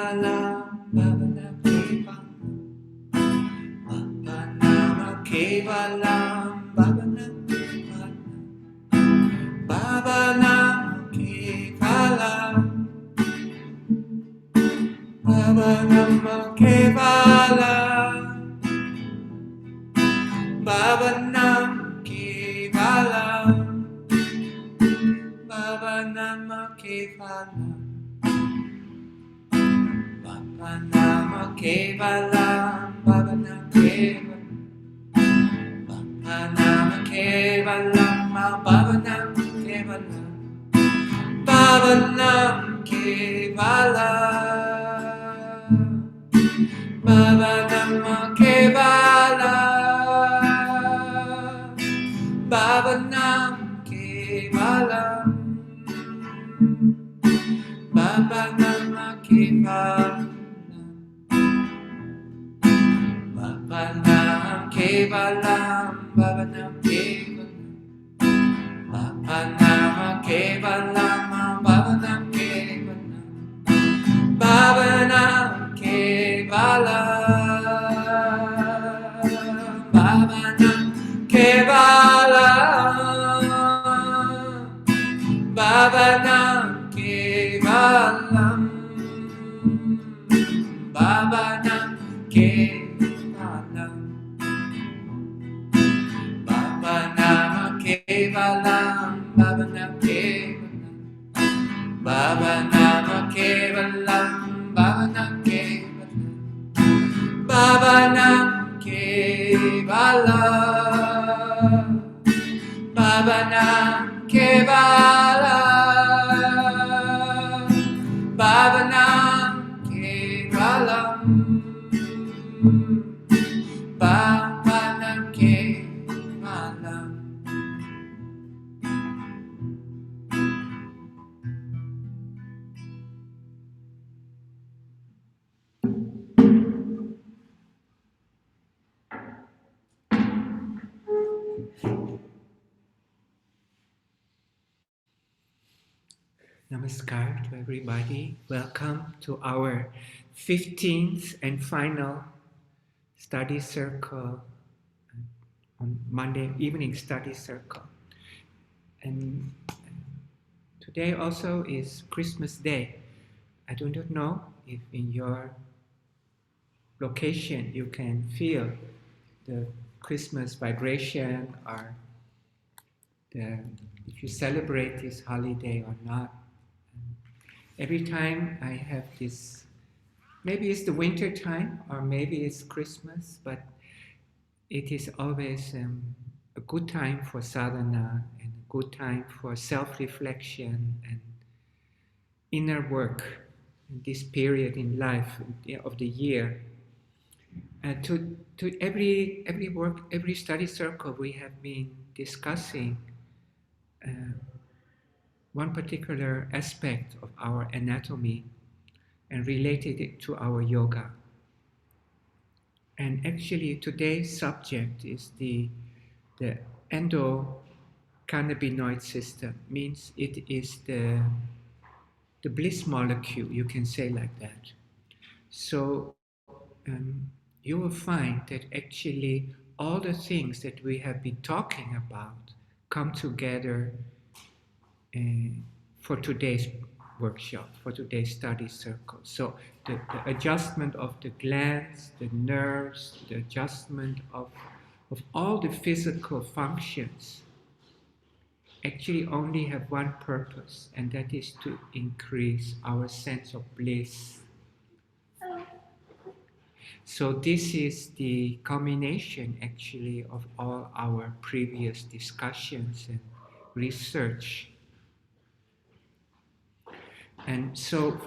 Kevalam, Bhavana Kevalam, Bhavanama Kevalam, Bhavana Kevalam, Bhavanama Kevalam, Bhavanama Kevalam, Bhavanam Kevalam, Bhavanama Kevalam, Bhavanama Kevalam, Bhavanam Kevalam, Bhavanama Kevalam, Bhavanam Kevalam, Bhavanam Kevalam, Bhavanama Kevalam, Bhavanam Kevalam, Bhavanama Kevalam, Bhavanam Kevalam, Bhavanam Kevalam, Bhavanama Kevalam, Bhavanam Kevalam, Bhavanam Kevalam, Bhavanam Kevalam, Bhavanam Kevalam, Bhavanam Kevalam, Bhavanama Kevalam, Bhavanam Kevalam, Bhavanama Kevalam, Bhavanam Kevalam, Bhavanam Kevalam, Bhavanam Kevalam, Bhavanam Kevalam, Bhavanam Kevalam. Namaskar to everybody. Welcome to our 15th and final study circle on Monday evening study circle. And today also is Christmas Day. I do not know if in your location you can feel the Christmas vibration or if you celebrate this holiday or not. Every time I have this, maybe it's the winter time or maybe it's Christmas, but it is always a good time for sadhana and a good time for self-reflection and inner work in this period in life of the year. To every work, every study circle, we have been discussing one particular aspect of our anatomy and related it to our yoga. And actually today's subject is the endocannabinoid system, means it is the bliss molecule, you can say like that. So you will find that actually all the things that we have been talking about come together for today's workshop, for today's study circle. So the adjustment of the glands, the nerves, the adjustment of all the physical functions actually only have one purpose, and that is to increase our sense of bliss. So this is the culmination actually of all our previous discussions and research. And so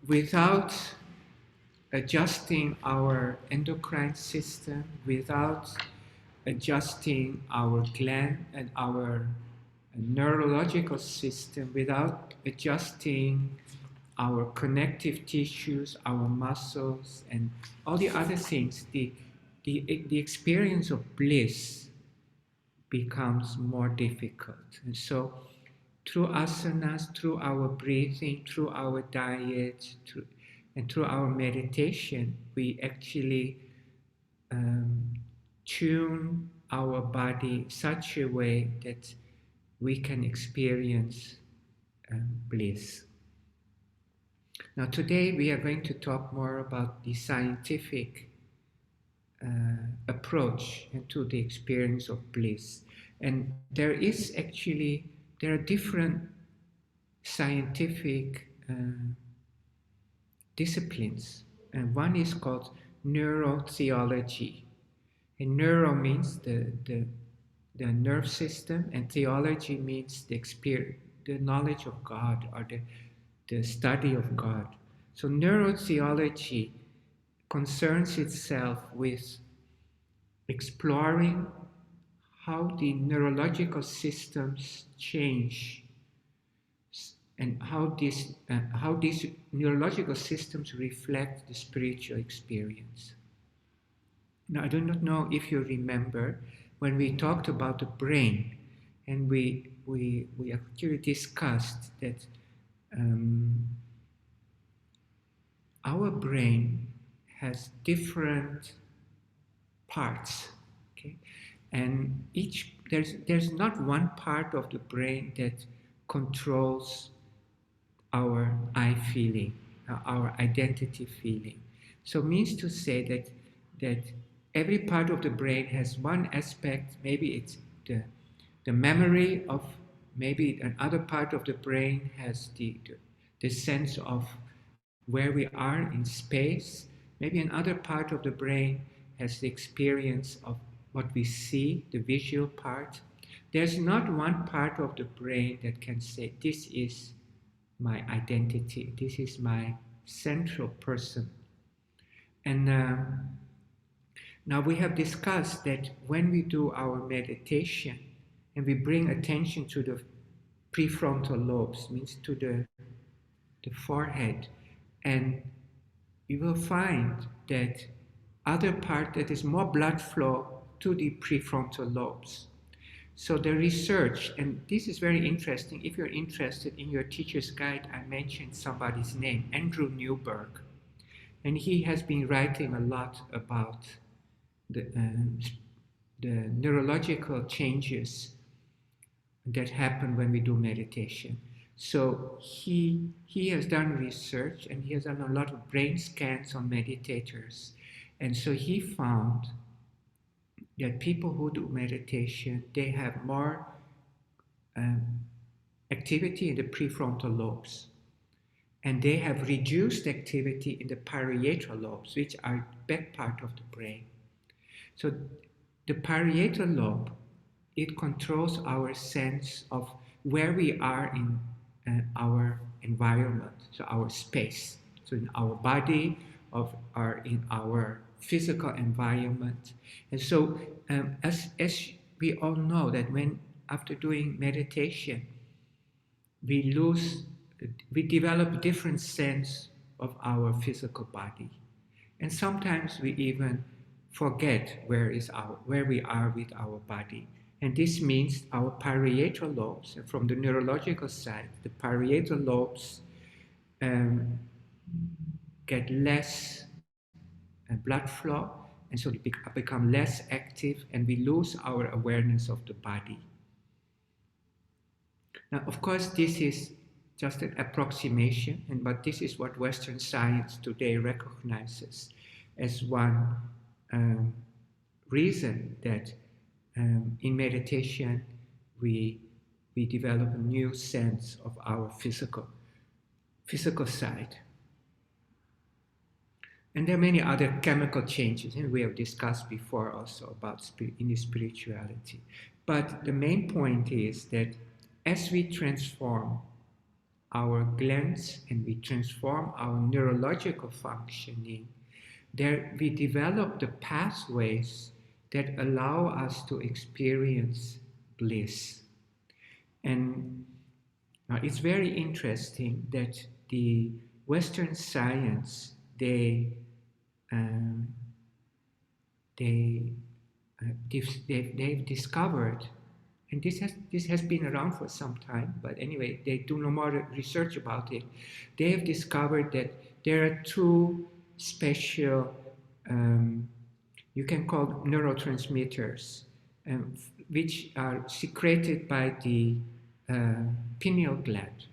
without adjusting our endocrine system, without adjusting our gland and our neurological system, without adjusting our connective tissues, our muscles, and all the other things, the experience of bliss becomes more difficult. And so through asanas, through our breathing, through our diet, and through our meditation, we actually um, tune our body such a way that we can experience bliss. Now, today we are going to talk more about the scientific approach to the experience of bliss. And there are different scientific disciplines. And one is called neurotheology. And neuro means the nerve system, and theology means the knowledge of God, or the study of God. So neurotheology concerns itself with exploring how the neurological systems change and how these neurological systems reflect the spiritual experience. Now, I do not know if you remember when we talked about the brain, and we actually discussed that our brain has different parts, okay, and there's not one part of the brain that controls our I feeling, our identity feeling. So means to say that every part of the brain has one aspect. Maybe it's the memory of, maybe another part of the brain has the sense of where we are in space. Maybe another part of the brain has the experience of what we see, the visual part. There's not one part of the brain that can say, this is my identity, this is my central person. And now we have discussed that when we do our meditation and we bring attention to the prefrontal lobes, means to the forehead, and you will find that other part that is more blood flow to the prefrontal lobes. So the research, and this is very interesting, if you're interested, in your teacher's guide, I mentioned somebody's name, Andrew Newberg. And he has been writing a lot about the neurological changes that happen when we do meditation. So he has done research, and he has done a lot of brain scans on meditators. And so he found that people who do meditation, they have more activity in the prefrontal lobes. And they have reduced activity in the parietal lobes, which are the back part of the brain. So the parietal lobe, it controls our sense of where we are in our environment, so our space. So in our body, in our physical environment. And so as we all know that after doing meditation, we develop a different sense of our physical body. And sometimes we even forget where we are with our body. And this means our parietal lobes, and from the neurological side, the parietal lobes get less blood flow, and so they become less active, and we lose our awareness of the body. Now, of course, this is just an approximation, but this is what Western science today recognizes as one reason that in meditation we develop a new sense of our physical side. And there are many other chemical changes, and we have discussed before also about in the spirituality. But the main point is that as we transform our glands and we transform our neurological functioning, we develop the pathways that allow us to experience bliss. And it's very interesting that the Western science, they've discovered and this has been around for some time, but anyway, they do no more research about it. They have discovered that there are two special, you can call neurotransmitters, which are secreted by the pineal gland.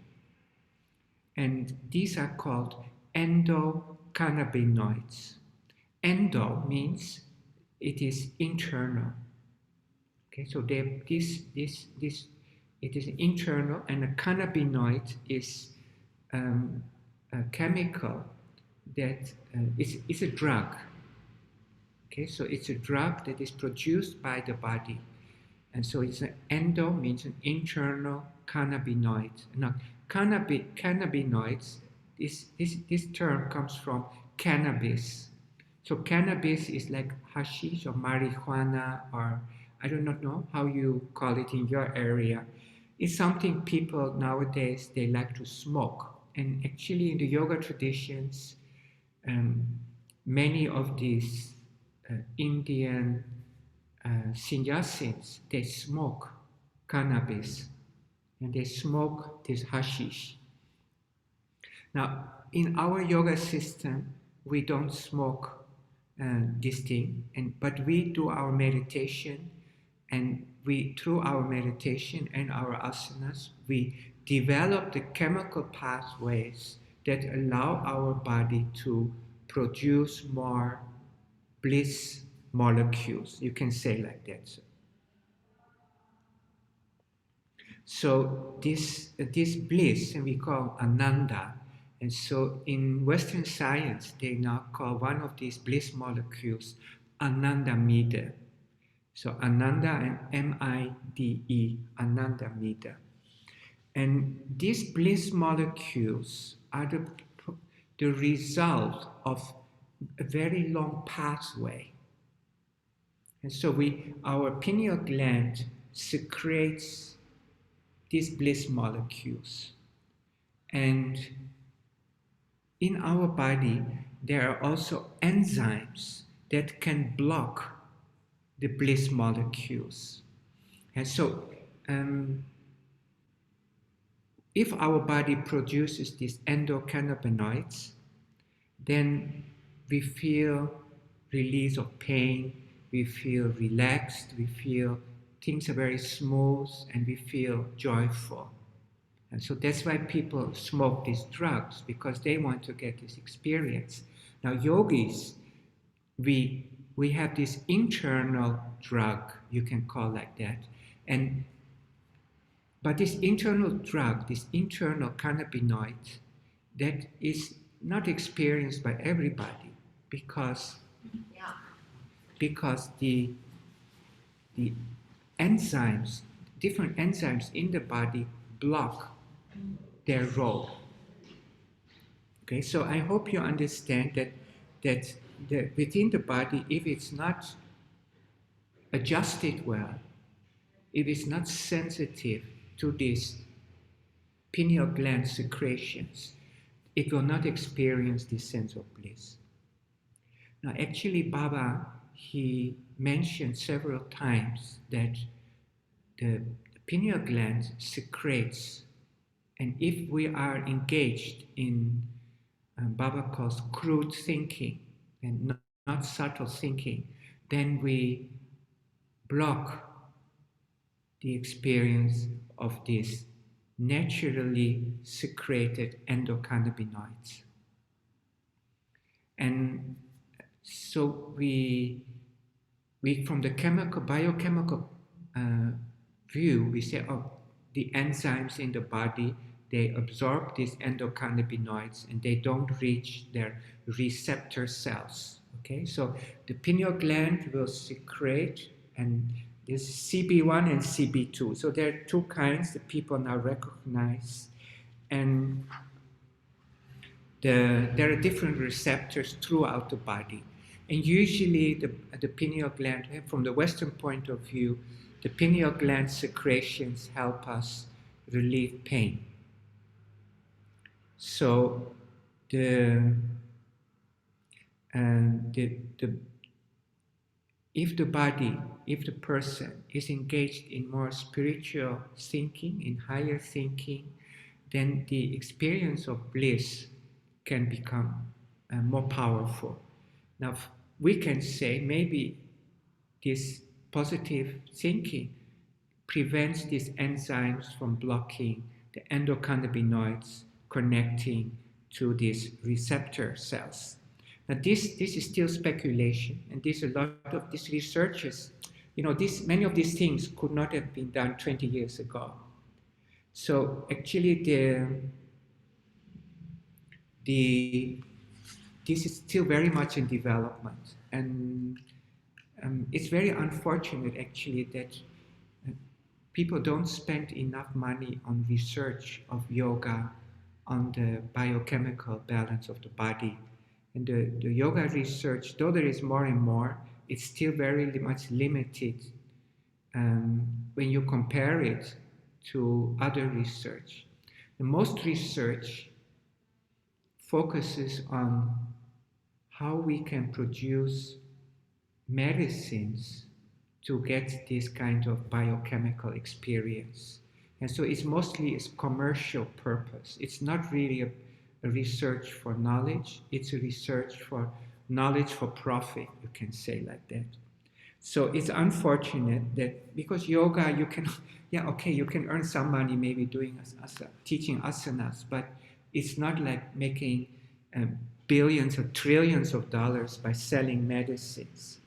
And these are called endocannabinoids. Endo means it is internal. Okay, so it is internal, and a cannabinoid is a chemical that is a drug. Okay, so it's a drug that is produced by the body, and so it's an endo means an internal cannabinoid. Now, cannabinoids. This term comes from cannabis. So cannabis is like hashish or marijuana, or I do not know how you call it in your area. It's something people nowadays, they like to smoke. And actually in the yoga traditions, many of these Indian sannyasins, they smoke cannabis and they smoke this hashish. Now, in our yoga system, we don't smoke this thing, but we do our meditation, and through our meditation and our asanas, we develop the chemical pathways that allow our body to produce more bliss molecules. You can say like that. So this bliss, and we call ananda. And so in Western science, they now call one of these bliss molecules anandamida. So ananda and M-I-D-E, anandamida. And these bliss molecules are the result of a very long pathway. And so our pineal gland secretes these bliss molecules. And in our body, there are also enzymes that can block the bliss molecules. And so, if our body produces these endocannabinoids, then we feel release of pain, we feel relaxed, we feel things are very smooth, and we feel joyful. And so that's why people smoke these drugs, because they want to get this experience. Now, yogis, we have this internal drug, you can call like that. But this internal drug, this internal cannabinoid, that is not experienced by everybody, because the enzymes, different enzymes in the body block their role. Okay, so I hope you understand that within the body, if it's not adjusted well, if it's not sensitive to these pineal gland secretions, it will not experience this sense of bliss. Now, actually, Baba, he mentioned several times that the pineal gland secretes, and if we are engaged in Baba calls crude thinking and not subtle thinking, then we block the experience of these naturally secreted endocannabinoids. And so we from the biochemical view, we say, oh, the enzymes in the body, they absorb these endocannabinoids and they don't reach their receptor cells. Okay, so the pineal gland will secrete, and this CB1 and CB2. So there are two kinds that people now recognize, and there are different receptors throughout the body. And usually the pineal gland, from the Western point of view, the pineal gland secretions help us relieve pain. So the if the body, if the person is engaged in more spiritual thinking, in higher thinking, then the experience of bliss can become more powerful. Now, we can say maybe this positive thinking prevents these enzymes from blocking the endocannabinoids connecting to these receptor cells. Now, this is still speculation, and there's a lot of these researches. Many of these things could not have been done 20 years ago. So actually, this is still very much in development, and it's very unfortunate actually that people don't spend enough money on research of yoga, on the biochemical balance of the body. And the yoga research, though there is more and more, it's still very much limited when you compare it to other research. The most research focuses on how we can produce medicines to get this kind of biochemical experience. And so it's mostly a commercial purpose. It's not really a research for knowledge. It's a research for knowledge for profit, you can say like that. So it's unfortunate that because yoga, you can, you can earn some money maybe doing teaching asanas, but it's not like making billions or trillions of dollars by selling medicines.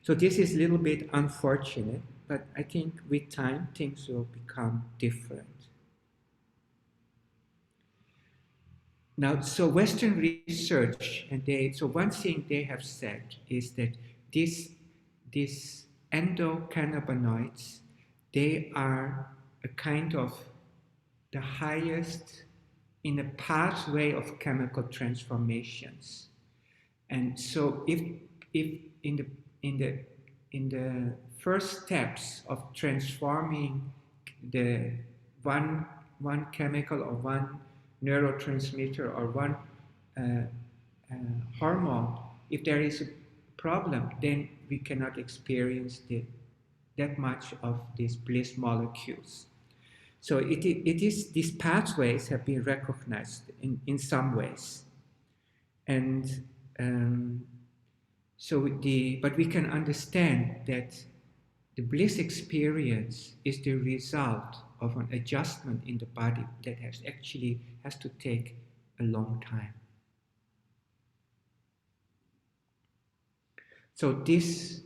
So this is a little bit unfortunate, but I think with time things will become different. Now, so Western research, so one thing they have said is that these endocannabinoids, they are a kind of the highest in a pathway of chemical transformations. And so if in the first steps of transforming the one chemical or one neurotransmitter or one hormone, if there is a problem, then we cannot experience that much of these bliss molecules. So it is these pathways have been recognized in some ways, and but we can understand that the bliss experience is the result of an adjustment in the body that has to take a long time. So this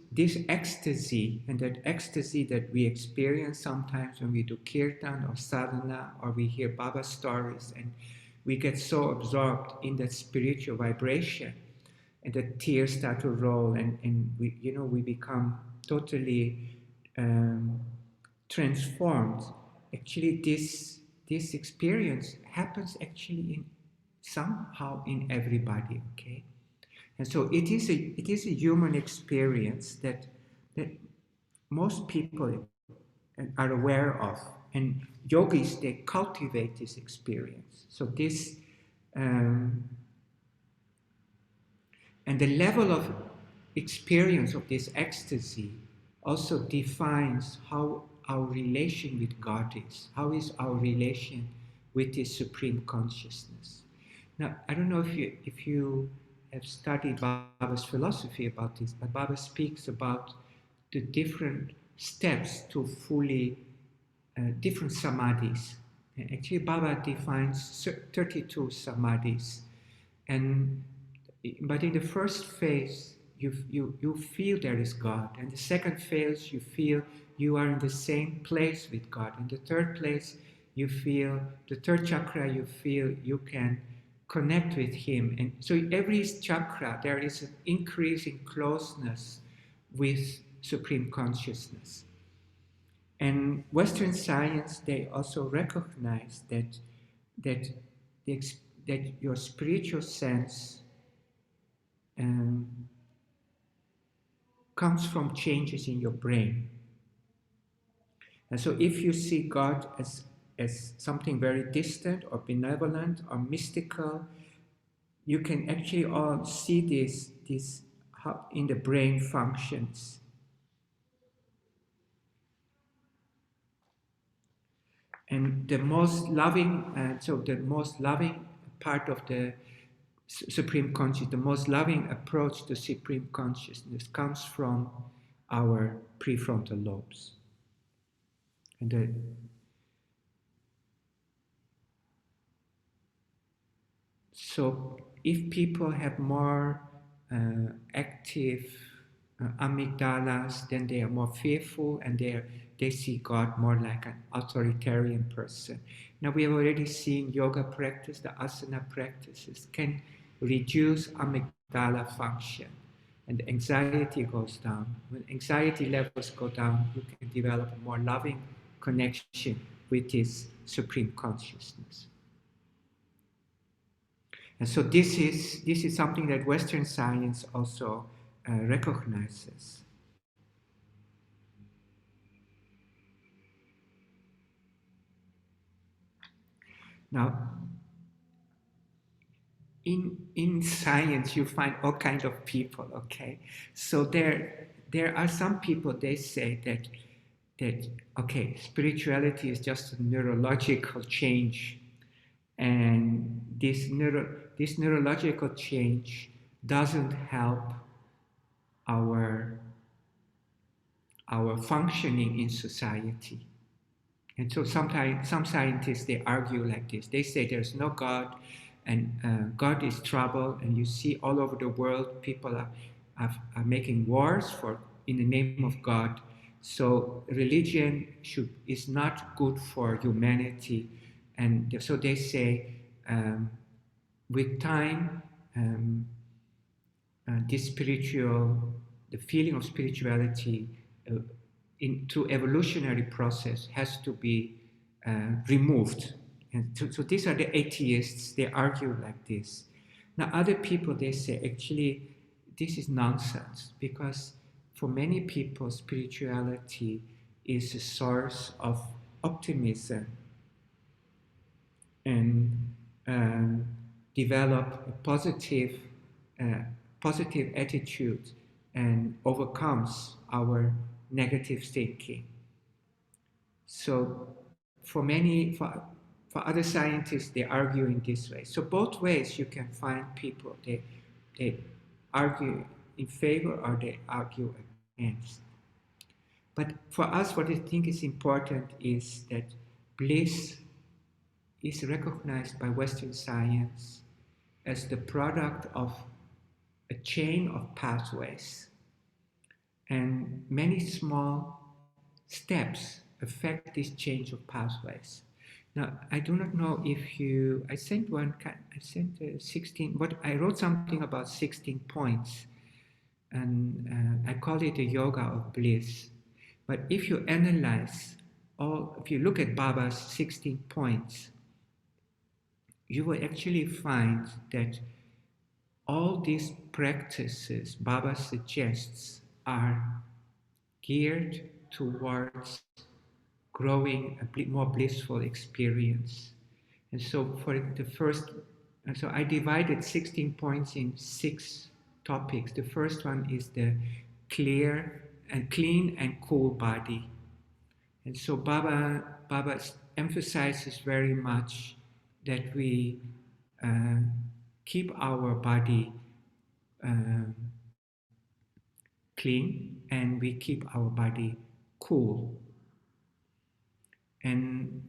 ecstasy, and that ecstasy that we experience sometimes when we do kirtan or sadhana or we hear Baba stories, and we get so absorbed in that spiritual vibration, and the tears start to roll, and we become totally transformed. Actually, this experience happens actually somehow in everybody. Okay. And so it is a human experience that most people are aware of, and yogis, they cultivate this experience. So this and the level of experience of this ecstasy also defines how our relation with God is. How is our relation with this supreme consciousness? Now, I don't know if you have studied Baba's philosophy about this, but Baba speaks about the different steps to fully different samadhis. And actually, Baba defines 32 samadhis, but in the first phase, you feel there is God, and the second phase, you feel you are in the same place with God, and the third place, you feel the third chakra, you feel you can connect with Him. And so every chakra, there is an increase in closeness with Supreme Consciousness. And Western science, they also recognize that your spiritual sense comes from changes in your brain. And so if you see God as something very distant or benevolent or mystical, you can actually all see this how in the brain functions. And the most loving, the most loving part of the Supreme Consciousness, the most loving approach to Supreme Consciousness comes from our prefrontal lobes. And so if people have more active amygdalas, then they are more fearful and they see God more like an authoritarian person. Now we have already seen yoga practice, the asana practices can reduce amygdala function and anxiety goes down. When anxiety levels go down, you can develop a more loving connection with this Supreme Consciousness. And so this is something that Western science also recognizes. Now, in science, you find all kinds of people. Okay, so there are some people they say that okay, spirituality is just a neurological change, and this neurological change doesn't help our functioning in society. And so sometimes some scientists they argue like this. They say there's no God, and God is trouble. And you see all over the world people are making wars in the name of God. So religion is not good for humanity. And so they say with time, the feeling of spirituality through evolutionary process has to be removed. And so these are the atheists, they argue like this. Now other people, they say, actually, this is nonsense, because for many people, spirituality is a source of optimism and develop a positive attitude and overcomes our negative thinking. So for other scientists, they argue in this way. So both ways you can find people, they argue in favor or they argue against. But for us, what I think is important is that bliss is recognized by Western science as the product of a chain of pathways. And many small steps affect this change of pathways. Now, I do not know if I sent 16, I wrote something about 16 points, and I call it the yoga of bliss. But if you analyze if you look at Baba's 16 points, you will actually find that all these practices Baba suggests are geared towards growing a more blissful experience. And so so I divided 16 points in 6 topics. The first one is the clean and cool body. And so Baba emphasizes very much that we keep our body clean and we keep our body cool. And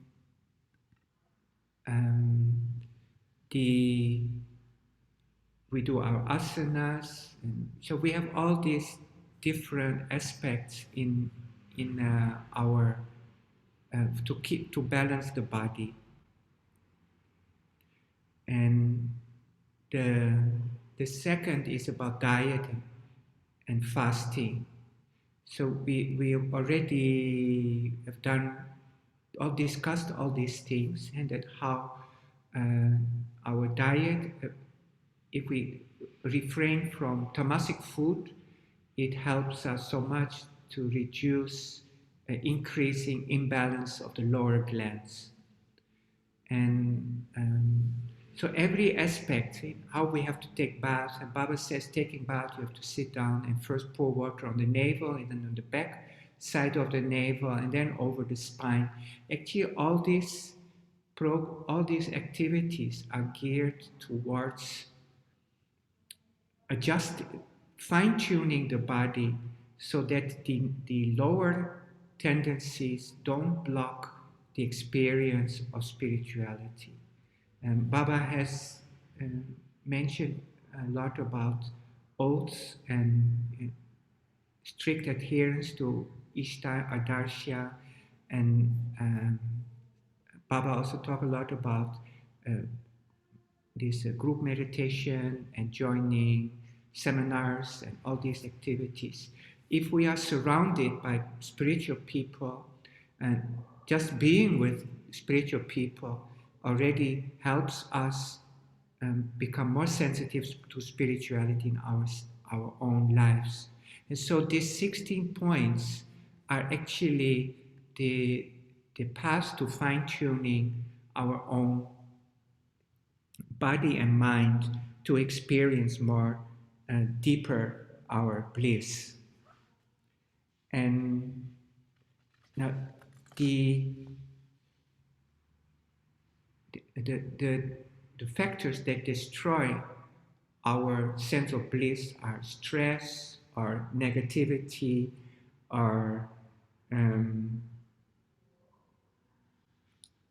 we do our asanas, and so we have all these different aspects in our to balance the body. And the second is about diet and fasting. So we already have discussed all these things, and that how our diet, if we refrain from tamasic food, it helps us so much to reduce increasing imbalance of the lower glands. And So every aspect, how we have to take bath, and Baba says taking bath, you have to sit down and first pour water on the navel and then on the back side of the navel and then over the spine. Actually, all these activities are geared towards fine-tuning the body so that the lower tendencies don't block the experience of spirituality. Baba has mentioned a lot about oaths and strict adherence to Ishtar Adarsha, and Baba also talked a lot about uh, this group meditation and joining seminars and all these activities. If we are surrounded by spiritual people, and just being with spiritual people already helps us become more sensitive to spirituality in our own lives. And so these 16 points are actually the path to fine-tuning our own body and mind to experience more deeper our bliss. And now the, the, the, the factors that destroy our sense of bliss are stress or negativity or um,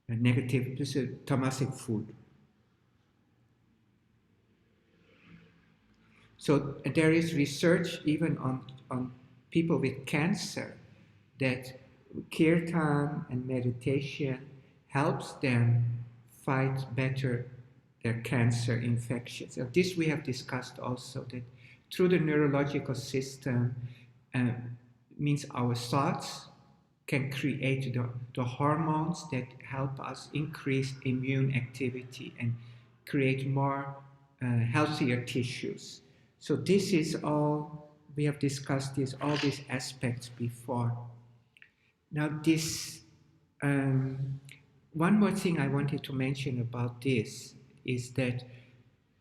negative, this is tamasic food. So there is research even on people with cancer that kirtan and meditation helps them fight better their cancer infections. And this we have discussed also, that through the neurological system, uh, means our thoughts can create the hormones that help us increase immune activity and create more healthier tissues. So this is all, we have discussed all these aspects before. Now this, one more thing I wanted to mention about this is that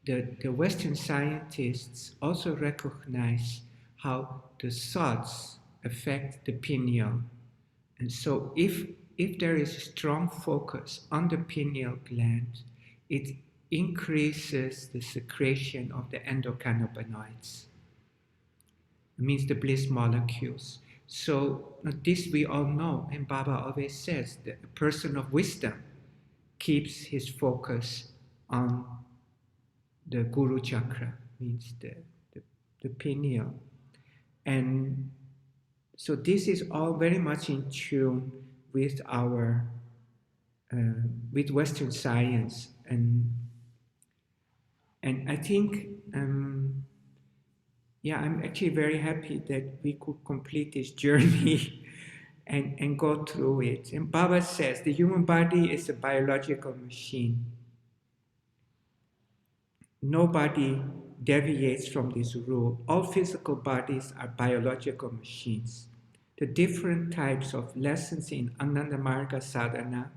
the Western scientists also recognize how the thoughts affect the pineal. And so if there is a strong focus on the pineal gland, it increases the secretion of the endocannabinoids. It means the bliss molecules. So this we all know, and Baba always says that a person of wisdom keeps his focus on the Guru Chakra, means the pineal. And so this is all very much in tune with our with Western science, and I think yeah, I'm actually very happy that we could complete this journey and go through it. And Baba says the human body is a biological machine. Nobody deviates from this rule. All physical bodies are biological machines. The different types of lessons in Ananda Marga Sadhana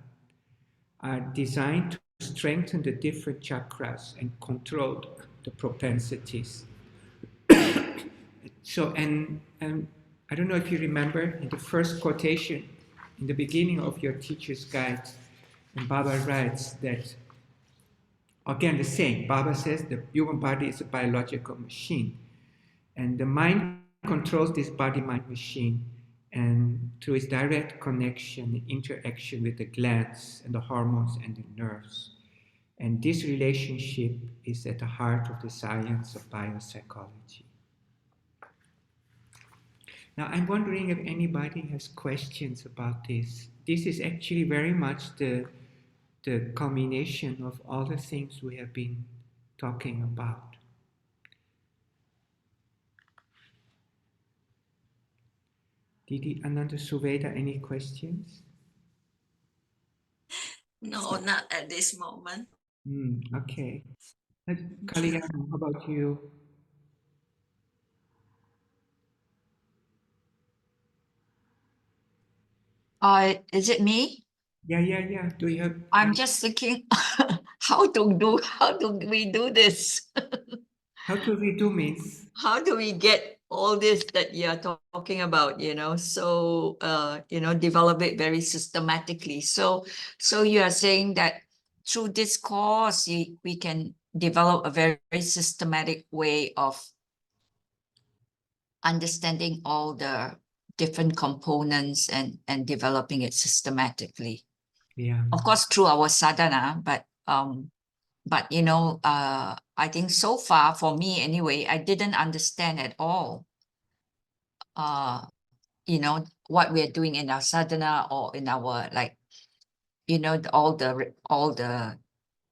are designed to strengthen the different chakras and control the propensities. So, and I don't know if you remember in the first quotation, in the beginning of your teacher's guide, and Baba writes that, again, the same. Baba says the human body is a biological machine, and the mind controls this body-mind machine, and through its direct connection, interaction with the glands and the hormones and the nerves. And this relationship is at the heart of the science of biopsychology. Now, I'm wondering if anybody has questions about this. This is actually very much the culmination of all the things we have been talking about. Didi Ananda Suveda, any questions? No, not at this moment. Okay. Kalyana, how about you? Is it me? Yeah. Do you have? I'm just thinking how do we do this? How do we do means? How do we get all this that you're talking about, so develop it very systematically. So you are saying that through this course we can develop a very, very systematic way of understanding all the different components and developing it systematically. Yeah, Of course, through our sadhana, but I think so far for me anyway, I didn't understand at all uh what we are doing in our sadhana or in our, like, all the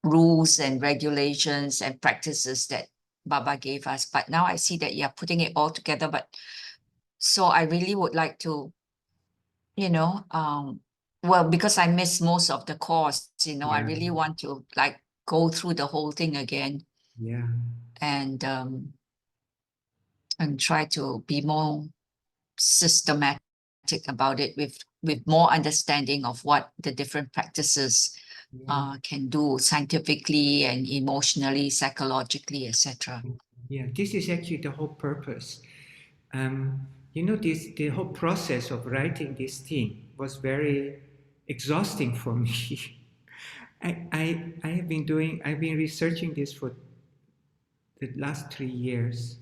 rules and regulations and practices that Baba gave us. But now I see that you're putting it all together. But so I really would like to, you know, well, because I missed most of the course, I yeah, really want to, like, go through the whole thing again yeah, and try to be more systematic about it with more understanding of what the different practices yeah, can do scientifically and emotionally, psychologically, etc. yeah. This is actually the whole purpose. The whole process of writing this thing was very exhausting for me. I've been researching this for the last 3 years.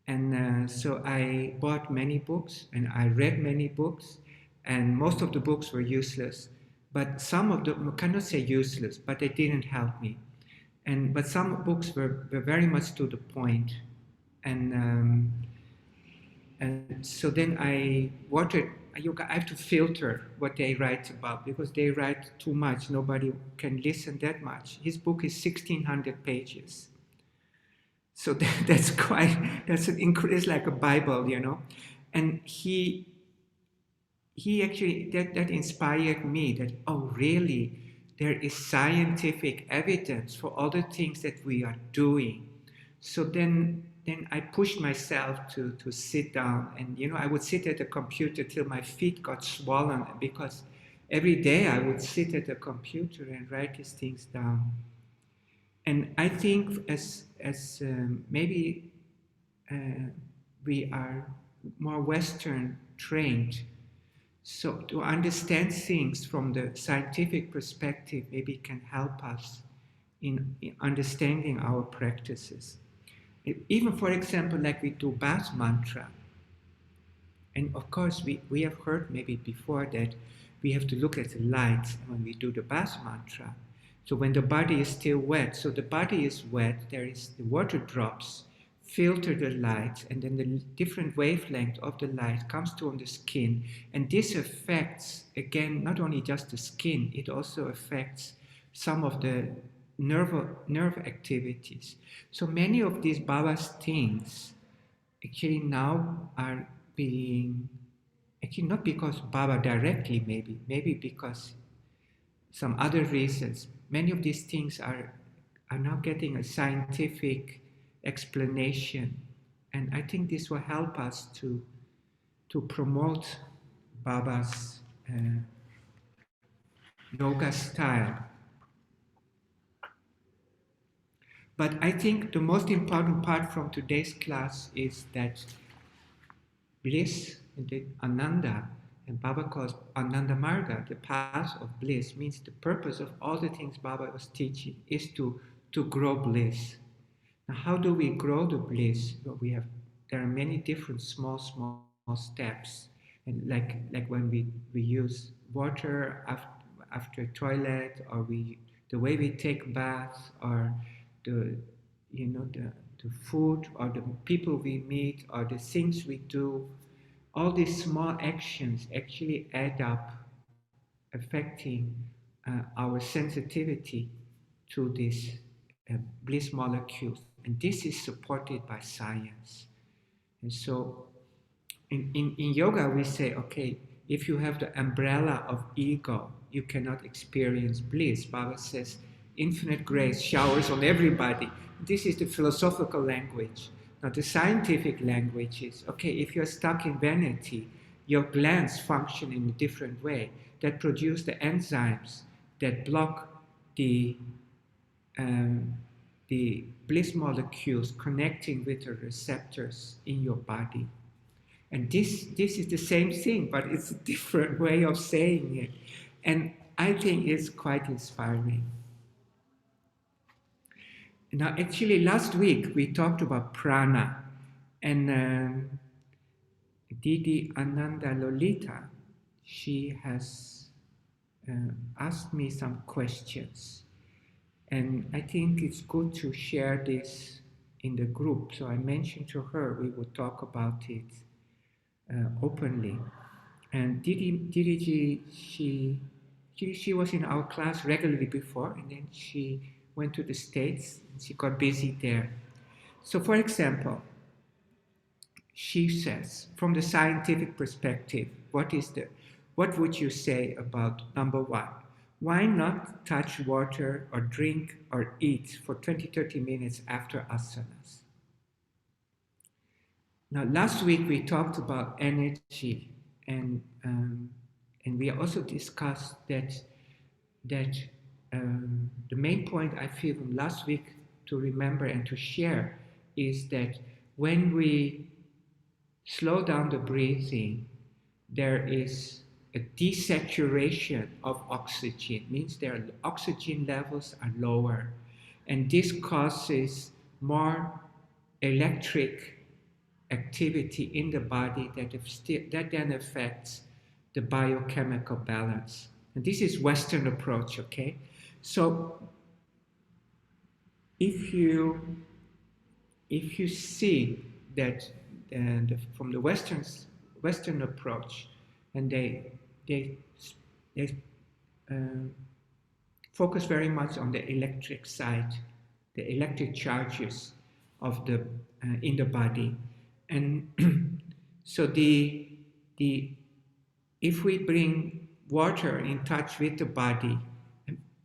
And so I bought many books and I read many books, and most of the books were useless. But some of them, I cannot say useless, but they didn't help me. But some books were very much to the point. And so then I wanted, I have to filter what they write about because they write too much. Nobody can listen that much. His book is 1,600 pages. So that's quite, it's like a Bible. And he actually, that inspired me that, oh, really, there is scientific evidence for all the things that we are doing. So then I pushed myself to sit down, and I would sit at the computer till my feet got swollen because every day I would sit at the computer and write these things down. And I think as maybe uh, we are more Western trained, so to understand things from the scientific perspective maybe can help us in understanding our practices. Even for example, like we do bath mantra, and of course we have heard maybe before that we have to look at the light when we do the bath mantra. So when the body is still wet, so the body is wet, there is the water drops filter the light, and then the different wavelength of the light comes to on the skin, and this affects again not only just the skin, it also affects some of the nerve activities. So many of these Baba's things actually now are being, actually not because Baba directly, maybe because some other reasons, many of these things are now getting a scientific explanation. And I think this will help us to promote Baba's yoga style. But I think the most important part from today's class is that bliss, the Ananda, and Baba calls Ananda Marga, the path of bliss, means the purpose of all the things Baba was teaching is to grow bliss. Now, how do we grow the bliss? Well, there are many different small steps, and like when we use water after toilet, or the way we take baths, or the the food, or the people we meet, or the things we do. All these small actions actually add up, affecting our sensitivity to these bliss molecules. And this is supported by science. And so in yoga, we say, okay, if you have the umbrella of ego, you cannot experience bliss. Baba says, infinite grace showers on everybody. This is the philosophical language. Now, the scientific language is, okay, if you're stuck in vanity, your glands function in a different way that produce the enzymes that block the um, the bliss molecules connecting with the receptors in your body. And this is the same thing, but it's a different way of saying it. And I think it's quite inspiring. Now, actually, last week we talked about prana, and Didi Ananda Lolita, she has asked me some questions. And I think it's good to share this in the group. So I mentioned to her we would talk about it openly. And Didi, she was in our class regularly before, and then she went to the States and she got busy there. So, for example, she says, from the scientific perspective, what would you say about number one? Why not touch water or drink or eat for 20-30 minutes after asanas? Now, last week we talked about energy, and we also discussed that the main point I feel from last week to remember and to share is that when we slow down the breathing, there is a desaturation of oxygen, means their oxygen levels are lower, and this causes more electric activity in the body that then affects the biochemical balance. And this is Western approach, okay? So if you see that from the Western approach, and they they uh, focus very much on the electric side, the electric charges of the in the body, and so the if we bring water in touch with the body,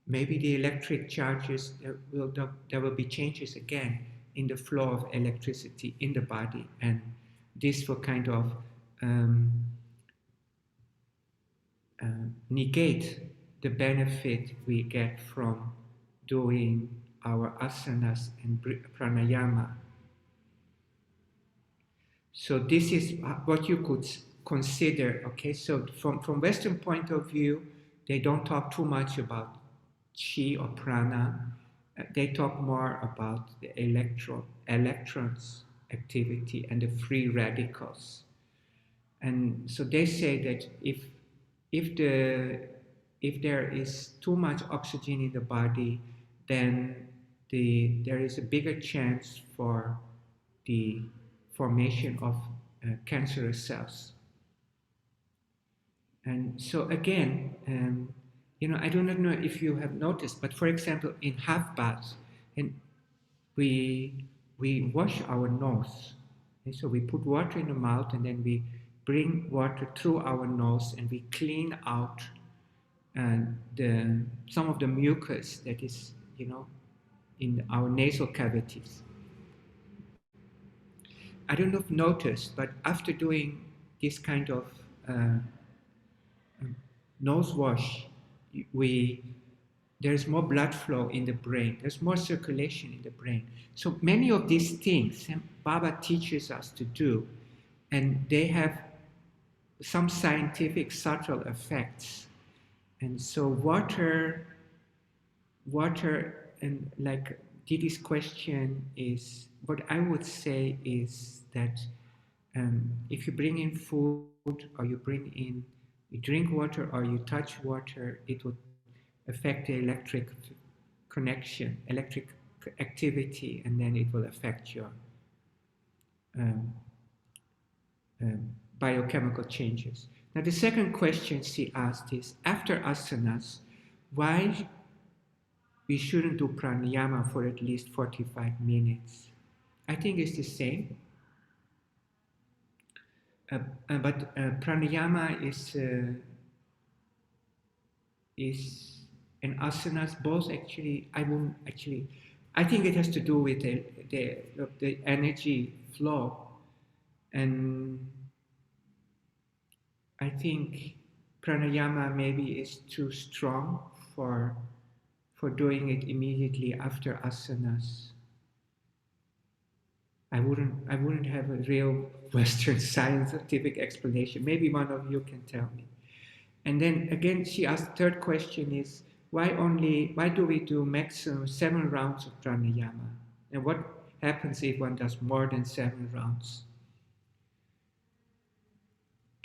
maybe the electric charges there will be changes again in the flow of electricity in the body, and this will kind of um, negate the benefit we get from doing our asanas and pranayama. So this is what you could consider. Okay, so from Western point of view, they don't talk too much about chi or prana. They talk more about the electrons activity and the free radicals. And so they say that if there is too much oxygen in the body, then there is a bigger chance for the formation of cancerous cells. And so again, I do not know if you have noticed, but for example, in half baths, and we wash our nose. And so we put water in the mouth, and then we bring water through our nose, and we clean out some of the mucus that is, in our nasal cavities. I don't know if you noticed, but after doing this kind of nose wash, there's more blood flow in the brain. There's more circulation in the brain. So many of these things Baba teaches us to do, and they have some scientific subtle effects. And so water, and like Didi's question is, what I would say is that if you bring in food, or you drink water, or you touch water, it would affect the electric connection, electric activity, and then it will affect your um, biochemical changes. Now, the second question she asked is, after asanas, why we shouldn't do pranayama for at least 45 minutes? I think it's the same. But pranayama is and asanas both actually. I think it has to do with the energy flow, and I think pranayama maybe is too strong for for doing it immediately after asanas. I wouldn't have a real Western scientific explanation. Maybe one of you can tell me. And then again, she asked, third question is, why do we do maximum 7 rounds of pranayama? And what happens if one does more than 7 rounds?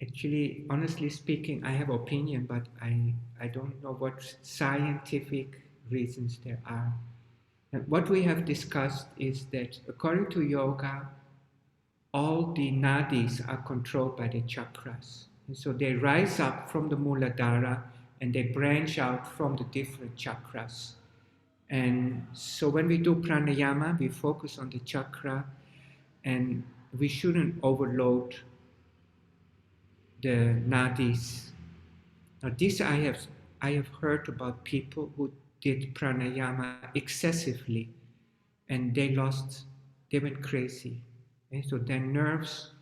Actually, honestly speaking, I have opinion, but I don't know what scientific reasons there are. And what we have discussed is that according to yoga, all the nadis are controlled by the chakras. And so they rise up from the Muladhara and they branch out from the different chakras. And so when we do pranayama, we focus on the chakra and we shouldn't overload the nadis. Now, this I have heard about people who did pranayama excessively and they went crazy. Okay? So their nerves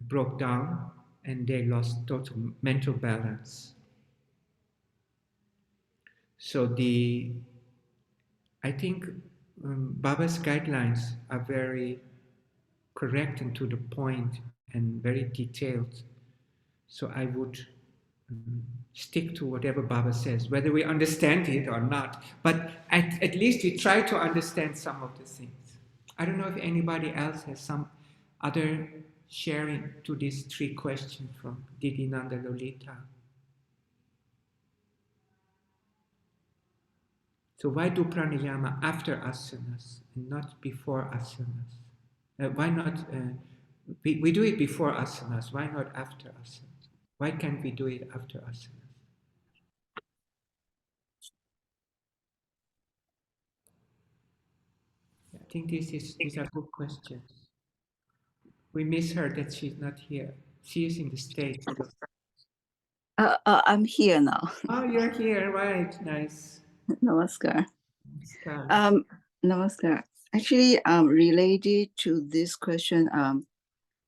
broke down and they lost total mental balance. So I think Baba's guidelines are very correct and to the point and very detailed. So I would stick to whatever Baba says, whether we understand it or not. But at least we try to understand some of the things. I don't know if anybody else has some other sharing to these 3 questions from Didinanda Lolita. So why do pranayama after asanas and not before asanas? Why not? We do it before asanas. Why not after asanas? Why can't we do it after asanas? I think these are good questions. We miss her that she's not here. She is in the States. I'm here now. Oh, you're here, right? Nice. Namaskar. Namaskar. Namaskar. Actually, related to this question,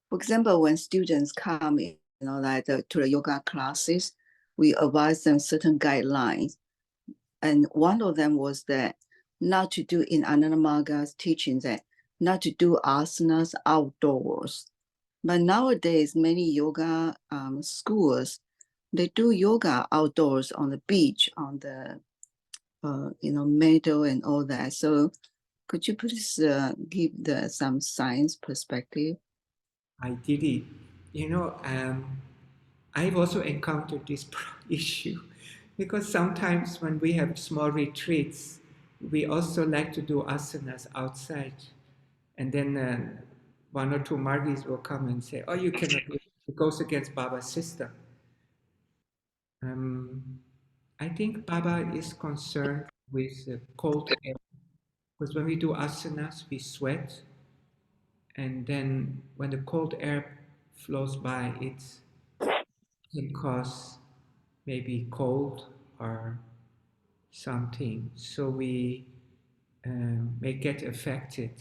for example, when students come, like to the yoga classes, we advise them certain guidelines. And one of them was that not to do in Ananda Marga's teaching that not to do asanas outdoors. But nowadays, many yoga schools, they do yoga outdoors on the beach, on the meadow and all that. So could you please give some science perspective? I did it. I've also encountered this issue because sometimes when we have small retreats, we also like to do asanas outside. And then 1 or 2 Margis will come and say, oh, you cannot do it. It goes against Baba's system. I think Baba is concerned with cold air because when we do asanas, we sweat. And then when the cold air flows by, it can cause maybe cold or something. So we may get affected.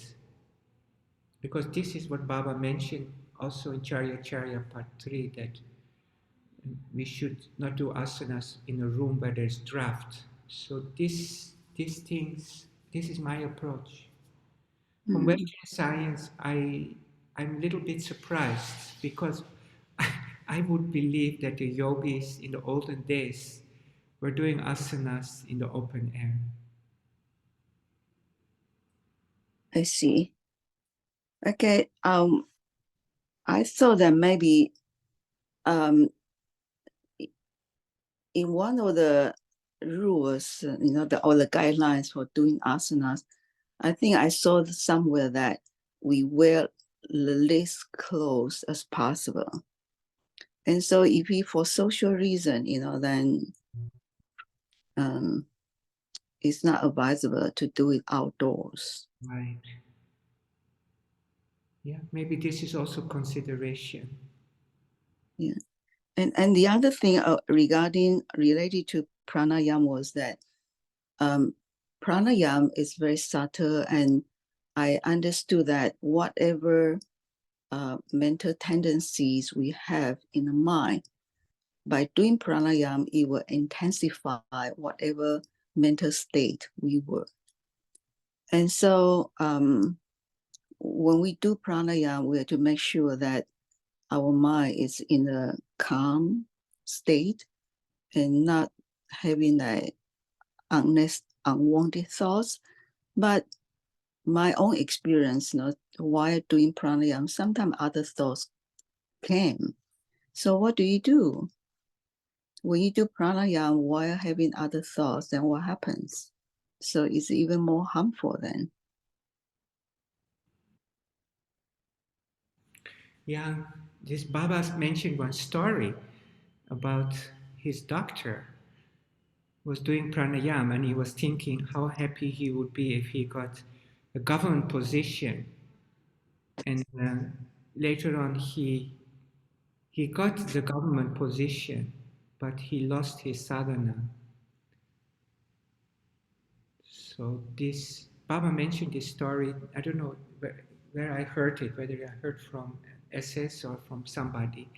Because this is what Baba mentioned also in Charya Charya Part 3, that we should not do asanas in a room where there's draft. So these things, this is my approach. From Western science, I'm a little bit surprised because I would believe that the yogis in the olden days were doing asanas in the open air. I see. Okay. I thought that maybe in one of the rules, all the guidelines for doing asanas, I think I saw somewhere that we wear the least clothes as possible. And so if we, for social reason, then it's not advisable to do it outdoors. Right. Yeah, maybe this is also consideration. Yeah. And the other thing related to pranayama was that pranayama is very subtle, and I understood that whatever mental tendencies we have in the mind, by doing pranayama, it will intensify whatever mental state we were. And so when we do pranayama, we have to make sure that our mind is in a calm state and not having unwanted thoughts. But my own experience, while doing pranayama, sometimes other thoughts came. So what do you do? When you do pranayama while having other thoughts, then what happens? So it's even more harmful then. Yeah, this Baba's mentioned one story about his doctor was doing pranayama and he was thinking how happy he would be if he got a government position. And later on, he got the government position, but he lost his sadhana. So this Baba mentioned this story. I don't know where I heard it, whether I heard from SS or from somebody.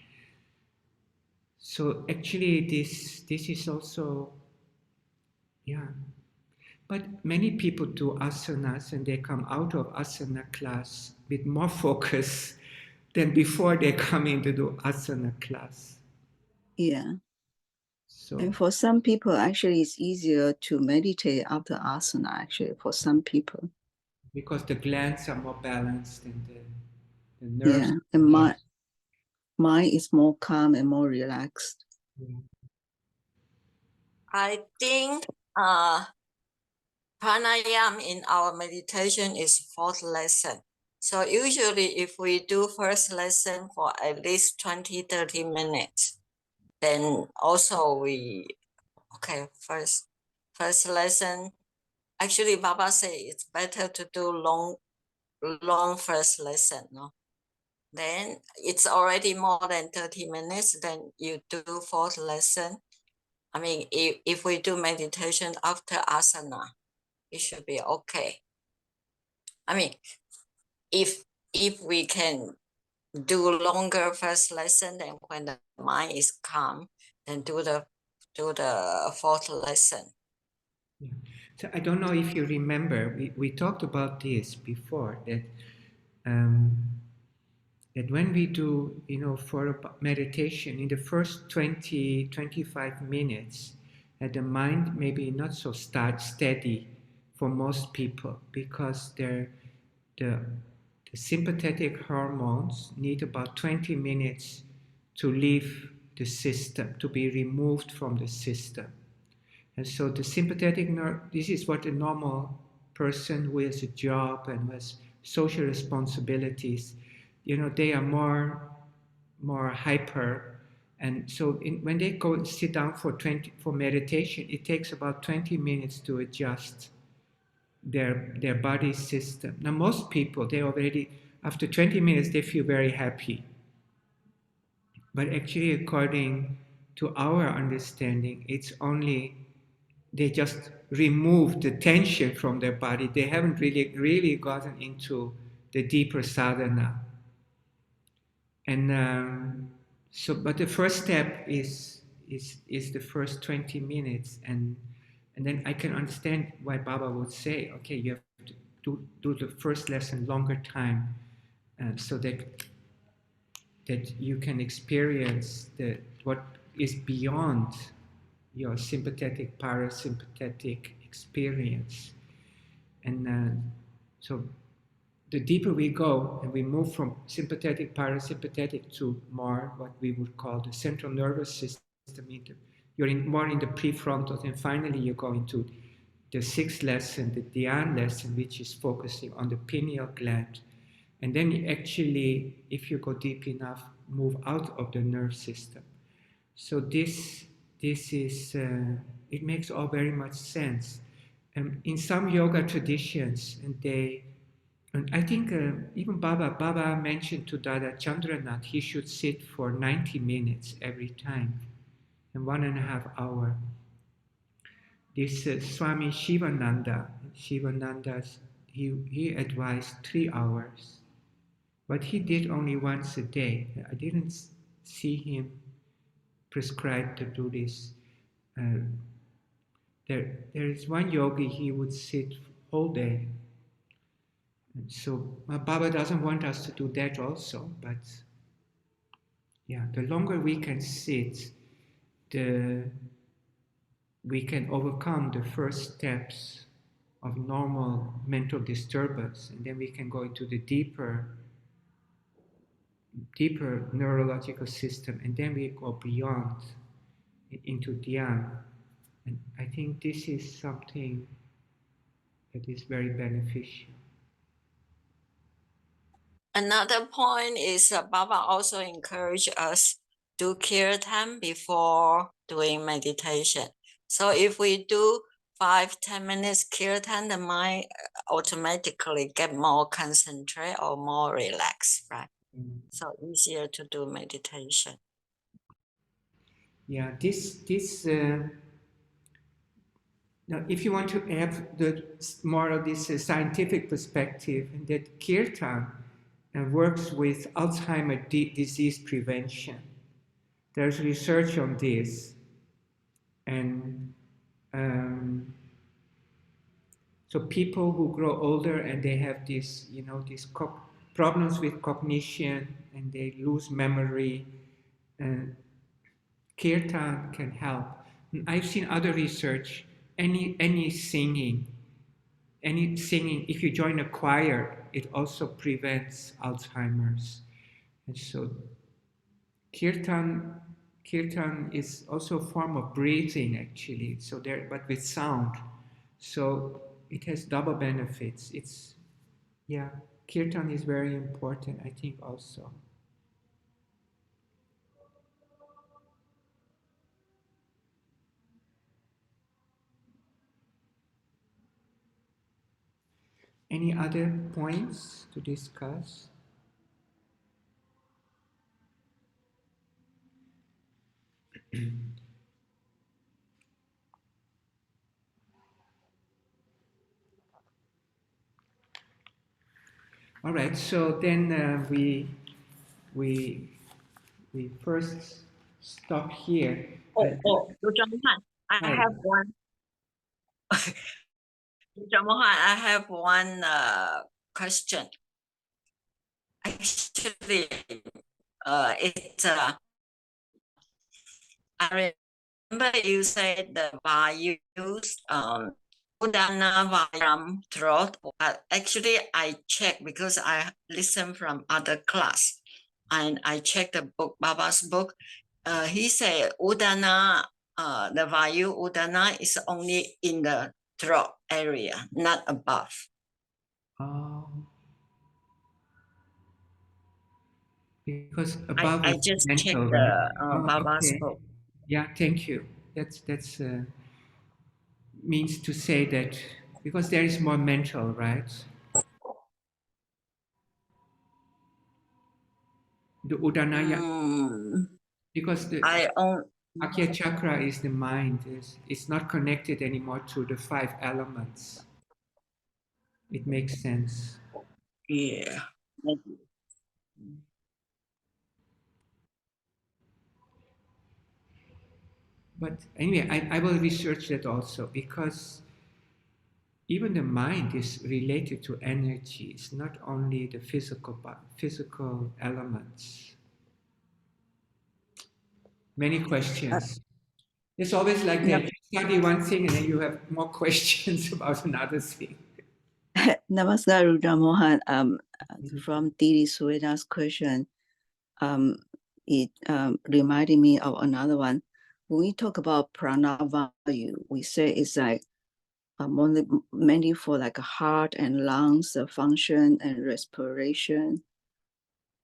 So actually, this is also, yeah. But many people do asanas and they come out of asana class with more focus than before they come into the asana class. Yeah. So, And for some people, actually, it's easier to meditate after asana, actually, for some people. because the glands are more balanced and the nerves. Yeah. And mind is more calm and more relaxed. Yeah. I think pranayama in our meditation is fourth lesson. So usually if we do first lesson for at least 20-30 minutes, then also first lesson. Actually, Baba say it's better to do long first lesson, no? Then it's already more than 30 minutes, then you do fourth lesson. I mean, if we do meditation after asana, it should be okay. I mean, if we can do longer first lesson, then when the mind is calm, then do the fourth lesson. Yeah. So I don't know if you remember, we talked about this before, that when we do, for meditation, in the first 20, 25 minutes, the mind maybe not so steady for most people because the, the sympathetic hormones need about 20 minutes to leave the system, to be removed from the system. And so the sympathetic nerve, this is what a normal person who has a job and who has social responsibilities, they are more hyper. And so when they go and sit down for meditation, it takes about 20 minutes to adjust their body system. Now most people, they already, after 20 minutes, they feel very happy. But actually, according to our understanding, it's only they just remove the tension from their body. They haven't really gotten into the deeper sadhana. And but the first step is the first 20 minutes, and then I can understand why Baba would say, okay, you have to do the first lesson longer time, so that you can experience what is beyond your sympathetic parasympathetic experience. And so the deeper we go and we move from sympathetic parasympathetic to more what we would call the central nervous system, you're more in the prefrontal, and finally you go into the sixth lesson, the Dhyan lesson, which is focusing on the pineal gland. And then you actually, if you go deep enough, move out of the nerve system. So this is, it makes all very much sense. In some yoga traditions, and I think even Baba mentioned to Dada Chandranath, he should sit for 90 minutes every time, and 1.5 hours. This Swami Shivananda, he advised 3 hours, but he did only once a day. I didn't see him prescribe to do this there is one yogi, he would sit whole day. And so Baba doesn't want us to do that also, but yeah, the longer we can sit, we can overcome the first steps of normal mental disturbance, and then we can go into the deeper neurological system, and then we go beyond into Dhyan. And I think this is something that is very beneficial. Another point is Baba also encourage us to kirtan before doing meditation. So if we do 5-10 minutes kirtan, the mind automatically get more concentrate or more relaxed, right? So easier to do meditation. Yeah, now, if you want to have the more of this scientific perspective, that kirtan works with Alzheimer's disease prevention. There's research on this, and so people who grow older and they have these, these problems with cognition and they lose memory, kirtan can help. I've seen other research. Any singing, if you join a choir, it also prevents Alzheimer's. And so kirtan is also a form of breathing, actually. So there, but with sound. So it has double benefits. Yeah, kirtan is very important, I think, also. Any other points to discuss? All right, so then we first stop here. Dr. Mohan, I Hi. have one. Dr. Mohan, I have one question. Actually, it's I remember you said the values Udana Vayam throat. Actually, I checked because I listened from other class, and I checked the book, Baba's book. He said Udana, the Vayu Udana is only in the throat area, not above. Because above I is just mental, checked right? the Baba's Okay. book. Yeah, thank you. That's means to say that because there is more mental, right? The Udanaya, because the I own. Akya chakra is the mind. It's not connected anymore to the 5 elements. It makes sense. Yeah. But anyway, I will research that also, because even the mind is related to energy. It's not only the physical elements. Many questions. It's always like that. You study one thing and then you have more questions about another thing. Namaskar, Rudra Mohan. From Didi Sueda's question, it reminded me of another one. When we talk about pranavayu, we say it's like mainly for like a heart and lungs function and respiration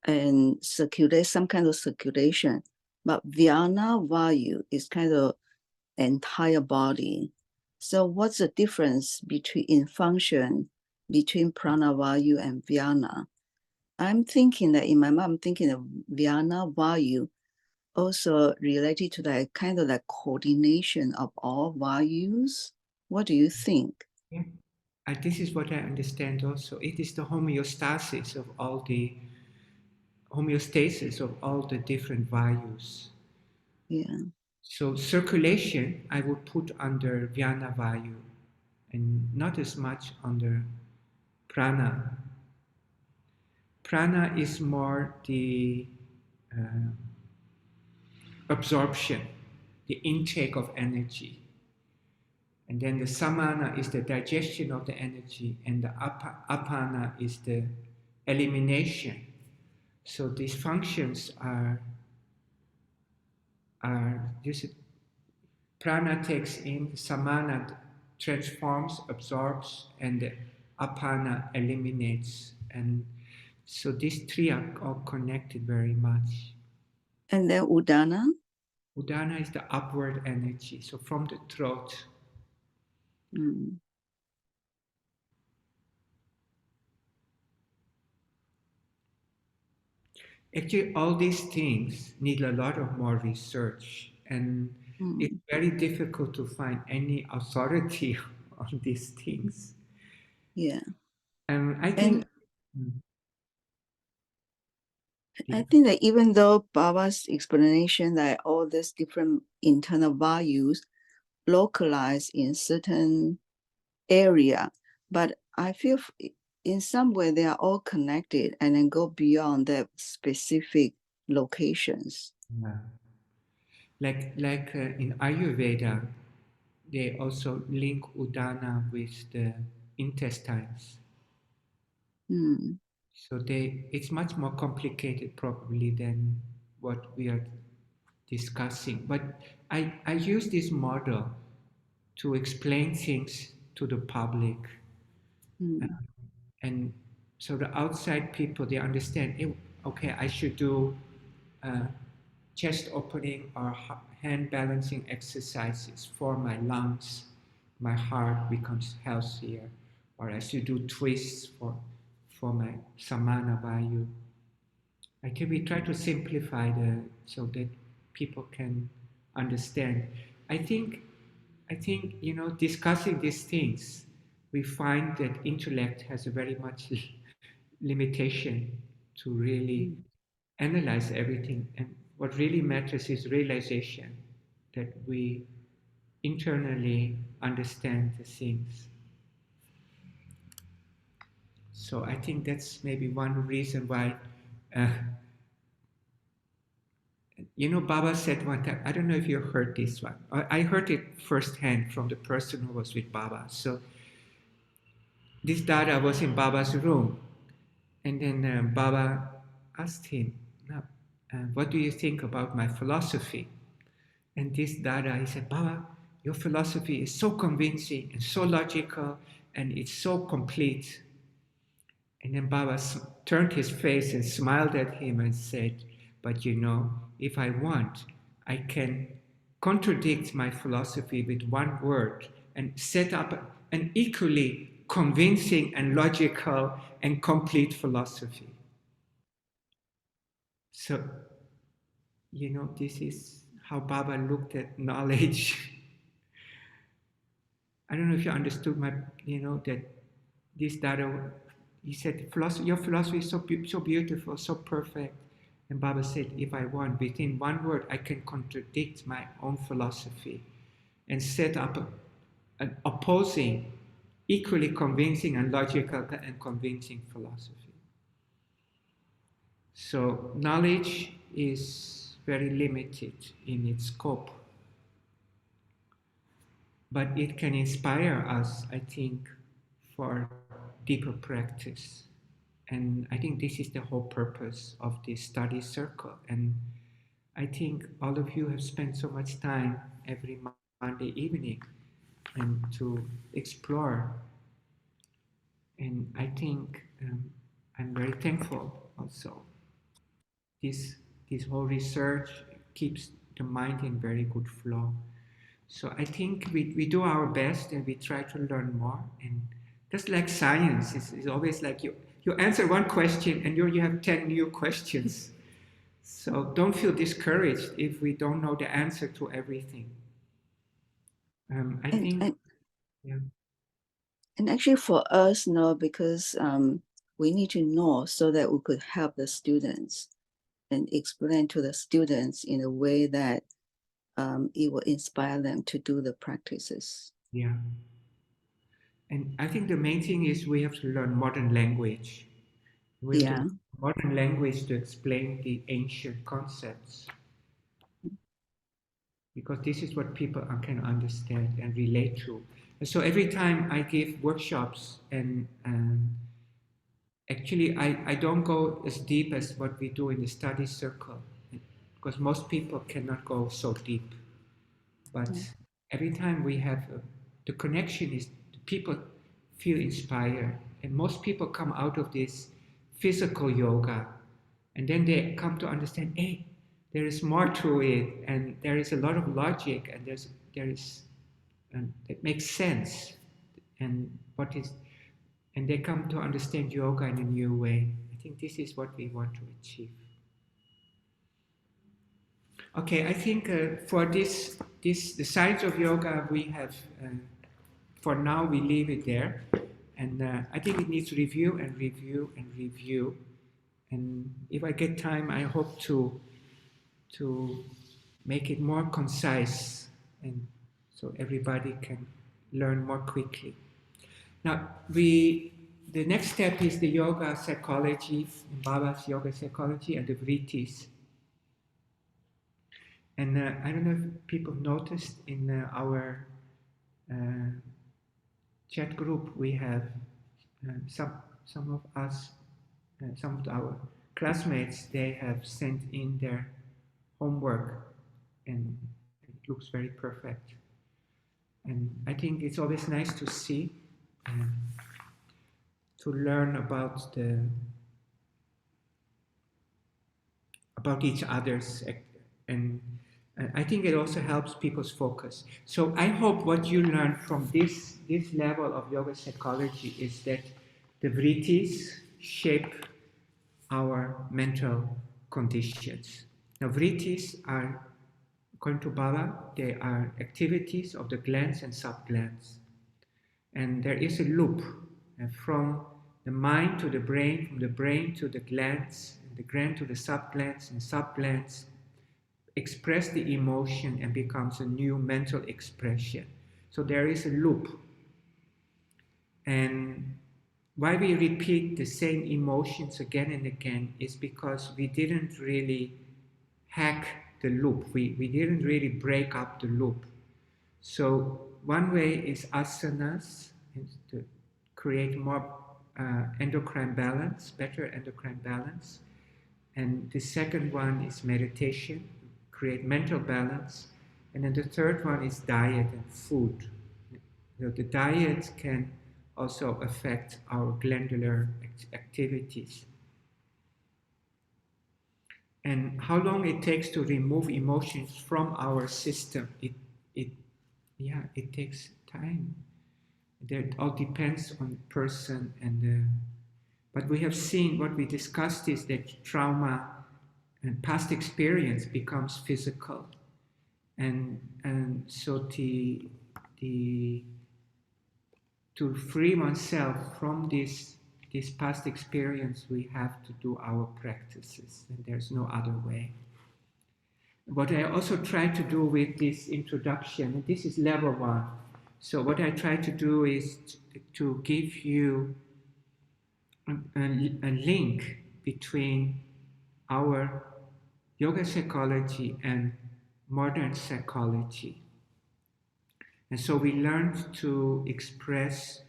and circulate, some kind of circulation. But Vyana Vayu is kind of entire body. So what's the difference in function between Pranavayu and Vyana? I'm thinking that in my mind, I'm thinking of Vyana Vayu also related to that kind of like coordination of all Vayus. What do you think? Yeah. And this is what I understand also. It is the homeostasis of all the different values. Yeah. So circulation, I would put under Vyana Vayu and not as much under prana. Prana is more the absorption, the intake of energy. And then the samana is the digestion of the energy, and the apana is the elimination. So these functions are this prana takes in, samana transforms, absorbs, and the apana eliminates. And so these three are all connected very much. And then Udana. Udana is the upward energy, so from the throat. Mm. Actually, all these things need a lot of more research, and it's very difficult to find any authority on these things. Yeah. I think. I think that even though Baba's explanation that all these different internal values localize in certain area, but I feel in some way they are all connected and then go beyond their specific locations. Yeah. Like in Ayurveda, they also link Udana with the intestines. Mm. So it's much more complicated probably than what we are discussing. But I use this model to explain things to the public. And so the outside people, they understand, okay, I should do chest opening or hand balancing exercises for my lungs, my heart becomes healthier, or I should do twists for my samana vayu. I think we try to simplify so that people can understand. I think discussing these things, we find that intellect has a very much limitation to really analyze everything. And what really matters is realization, that we internally understand the things. So I think that's maybe one reason why, Baba said one time, I don't know if you heard this one. I heard it firsthand from the person who was with Baba. So this Dada was in Baba's room, and then Baba asked him, now, what do you think about my philosophy? And this Dada, he said, Baba, your philosophy is so convincing and so logical, and it's so complete. And then Baba turned his face and smiled at him and said, but if I want, I can contradict my philosophy with one word and set up an equally convincing and logical and complete philosophy. So, this is how Baba looked at knowledge. I don't know if you understood that this Dada, he said, your philosophy is so beautiful, so perfect. And Baba said, if I want, within one word, I can contradict my own philosophy and set up an opposing, equally convincing and logical and convincing philosophy. So knowledge is very limited in its scope, but it can inspire us, I think, for deeper practice. And I think this is the whole purpose of this study circle. And I think all of you have spent so much time every Monday evening and to explore. And I think I'm very thankful also. This whole research keeps the mind in very good flow. So I think we do our best and we try to learn more. And just like science, it's always like you answer one question and you have 10 new questions. So don't feel discouraged if we don't know the answer to everything. I think, yeah. And actually for us, because we need to know so that we could help the students and explain to the students in a way that it will inspire them to do the practices. Yeah. And I think the main thing is we have to learn modern language. We have to Yeah. learn modern language to explain the ancient concepts. Because this is what people can understand and relate to. And so every time I give workshops, and actually I don't go as deep as what we do in the study circle, because most people cannot go so deep. But every time we have the connection is people feel inspired, and most people come out of this physical yoga, and then they come to understand, hey, there is more to it, and there is a lot of logic, and and it makes sense, and and they come to understand yoga in a new way. I think this is what we want to achieve. Okay, I think for the science of yoga, we have, for now, we leave it there. And I think it needs review and review and review. And if I get time, I hope to make it more concise, and so everybody can learn more quickly. Now, the next step is the yoga psychology, Baba's yoga psychology, and the vrittis. And I don't know if people noticed in our chat group, we have some of us, some of our classmates, they have sent in their homework, and it looks very perfect. And I think it's always nice to see, to learn about each other's, and I think it also helps people's focus. So I hope what you learn from this level of yoga psychology is that the vrittis shape our mental conditions. Now, vrittis are, according to Baba, they are activities of the glands and subglands. And there is a loop from the mind to the brain, from the brain to the glands, and the gland to the subglands, and subglands express the emotion and becomes a new mental expression. So there is a loop. And why we repeat the same emotions again and again is because we didn't really hack the loop. We didn't really break up the loop. So one way is asanas, to create more endocrine balance, better endocrine balance. And the second one is meditation, create mental balance. And then the third one is diet and food. The diet can also affect our glandular activities. And how long it takes to remove emotions from our system, it takes time. It all depends on the person, but we have seen, what we discussed is that trauma and past experience becomes physical, and so to free oneself from this past experience, we have to do our practices, and there's no other way. What I also try to do with this introduction, and this is level 1, so what I try to do is to give you a link between our yoga psychology and modern psychology. And so we learned to express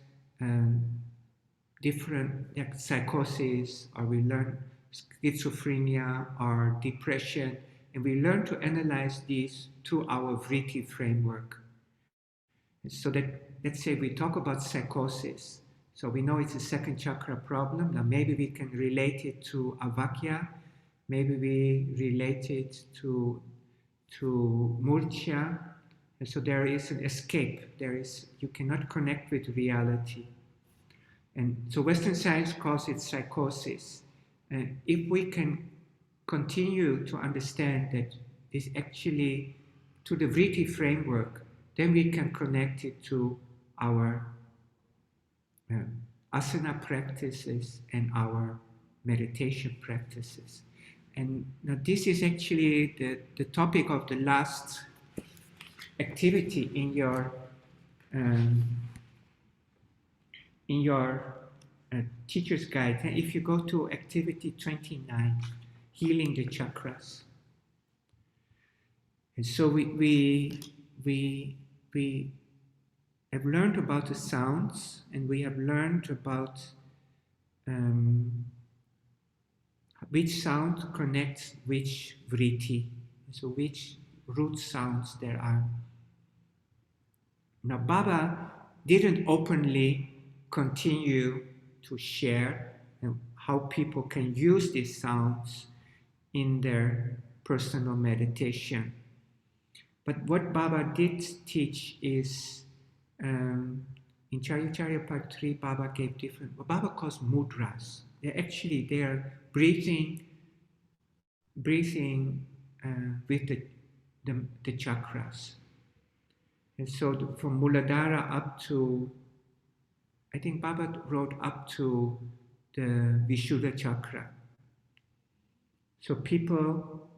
different psychoses, or we learned schizophrenia or depression, and we learned to analyze these through our vritti framework. So that, let's say we talk about psychosis, so we know it's a second chakra problem. Now maybe we can relate it to avakya, maybe we relate it to murcha, and so there is an escape. You cannot connect with reality. And so Western science calls it psychosis. And if we can continue to understand that this actually, to the vritti framework, then we can connect it to our asana practices and our meditation practices. And now this is actually the topic of the last activity in your um, teacher's guide. And if you go to activity 29, healing the chakras. And so we have learned about the sounds, and we have learned about which sound connects which vritti, so which root sounds there are. Now, Baba didn't openly continue to share how people can use these sounds in their personal meditation. But what Baba did teach is, in Charya Part 3, Baba gave different, what Baba calls mudras. They are breathing with the chakras. And so from Muladhara up to, I think Baba wrote up to the Vishuddha chakra. So people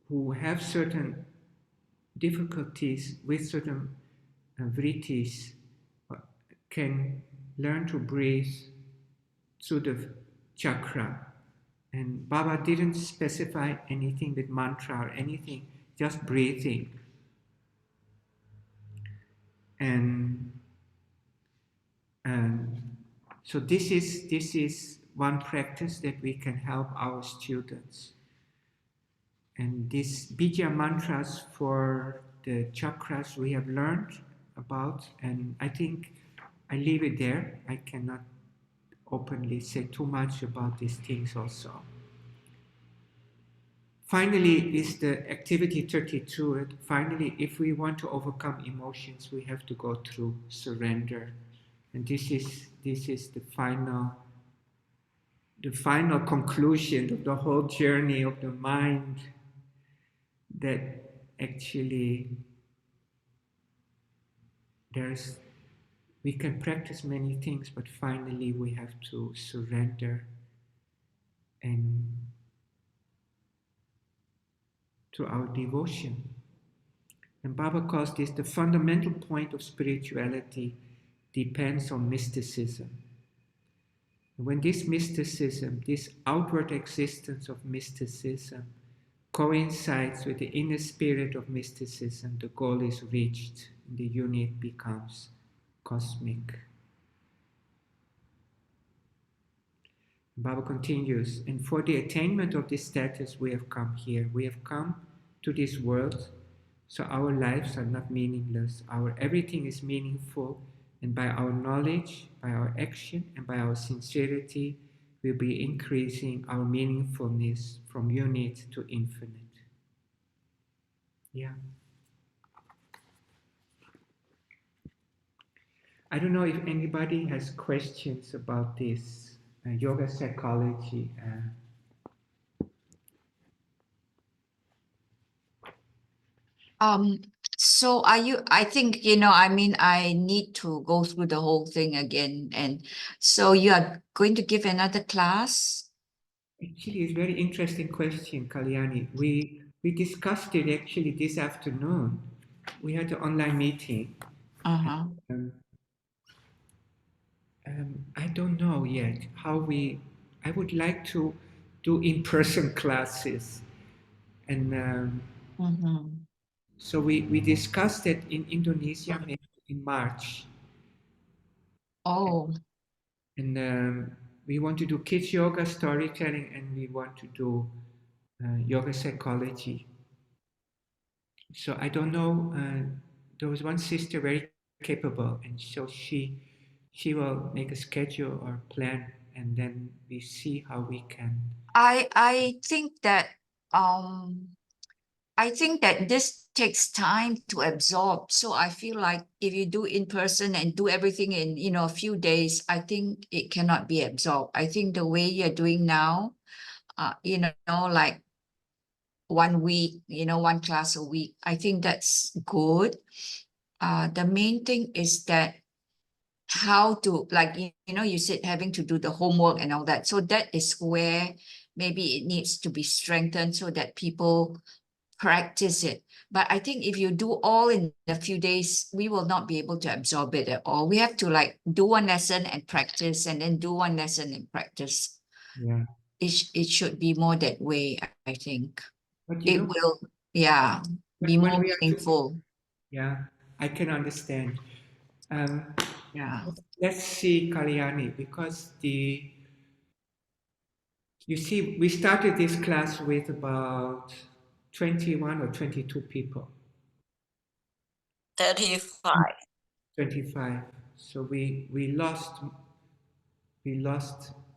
who have certain difficulties with certain vrittis can learn to breathe through the chakra. And Baba didn't specify anything with mantra or anything, just breathing. And so this is one practice that we can help our students. And these bija mantras for the chakras we have learned about, and I think I leave it there. I cannot openly say too much about these things also. Finally is the activity 32. Finally, if we want to overcome emotions, we have to go through surrender. And this is the final conclusion of the whole journey of the mind, that actually we can practice many things, but finally we have to surrender and to our devotion. And Baba calls this the fundamental point of spirituality depends on mysticism. And when this mysticism, this outward existence of mysticism, coincides with the inner spirit of mysticism, the goal is reached and the unit becomes cosmic. Baba continues, and for the attainment of this status we have come here. We have come to this world, so our lives are not meaningless. Everything is meaningful, and by our knowledge, by our action, and by our sincerity, we'll be increasing our meaningfulness from unit to infinite. Yeah. I don't know if anybody has questions about this yoga psychology. So I think, I need to go through the whole thing again. And so you are going to give another class? Actually, it's a very interesting question, Kalyani. We discussed it actually this afternoon. We had an online meeting. Uh-huh. I don't know yet how I would like to do in-person classes. And so we discussed it in Indonesia maybe in March. Oh. And we want to do kids yoga, storytelling, and we want to do yoga psychology. So I don't know. There was one sister very capable, and so she will make a schedule or plan, and then we see how we can. I think that this takes time to absorb. So I feel like if you do in person and do everything in a few days, I think it cannot be absorbed. I think the way you're doing now, like 1 week, one class a week, I think that's good. The main thing is that how to, like, you said having to do the homework and all that. So that is where maybe it needs to be strengthened so that people practice it. But I think if you do all in a few days, we will not be able to absorb it at all. We have to like do one lesson and practice, and then do one lesson and practice. Yeah. It should be more that way, I think. But you It know, will, yeah, be when more we are meaningful. yeah, I can understand. Um, Yeah. let's see, Kalyani, because you see, we started this class with about 21 or 22 people. 35. 25. So we lost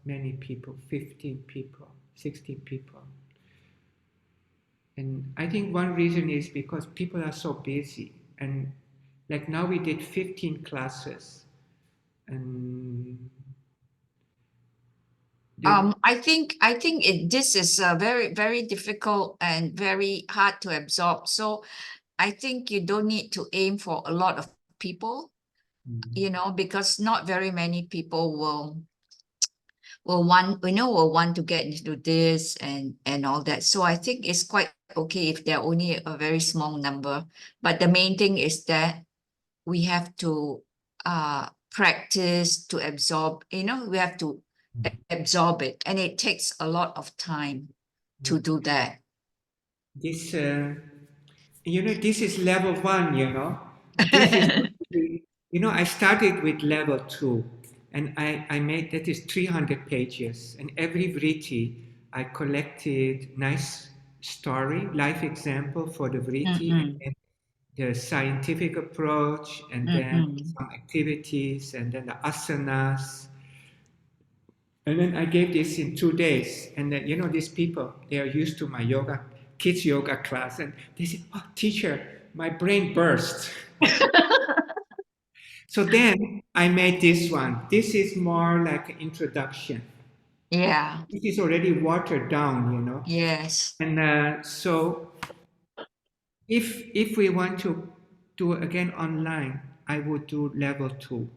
many people, 15 people, 16 people. And I think one reason is because people are so busy. And like now we did 15 classes. And I think this is very, very difficult and very hard to absorb. So I think you don't need to aim for a lot of people, you know, because not very many people will want to get into this and all that. So I think it's quite okay if they're only a very small number. But the main thing is that we have to practice to absorb, we have to absorb it, and it takes a lot of time to do that. this, this is level 1, This is, I started with level 2, and I made, that is 300 pages. And every vritti, I collected nice story, life example for the vritti, and then the scientific approach, and then some activities, and then the asanas. And then I gave this in 2 days. And then, these people, they are used to my yoga, kids yoga class. And they said, oh, teacher, my brain burst. So then I made this one. This is more like an introduction. Yeah. This is already watered down, Yes. And so if we want to do again online, I would do level 2.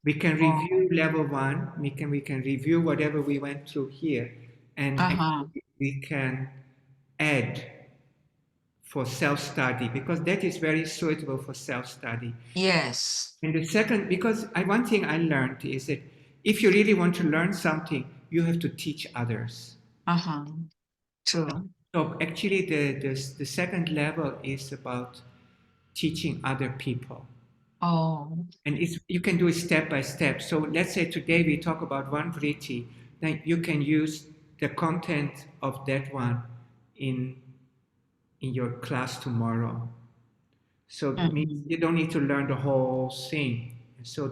We can review level 1. We can review whatever we went through here, and actually we can add for self-study, because that is very suitable for self-study. Yes. And the second, because one thing I learned is that if you really want to learn something, you have to teach others. True. So actually, the second level is about teaching other people. Oh. And you can do it step by step. So let's say today we talk about one vritti, then you can use the content of that one in your class tomorrow. So it means you don't need to learn the whole thing. So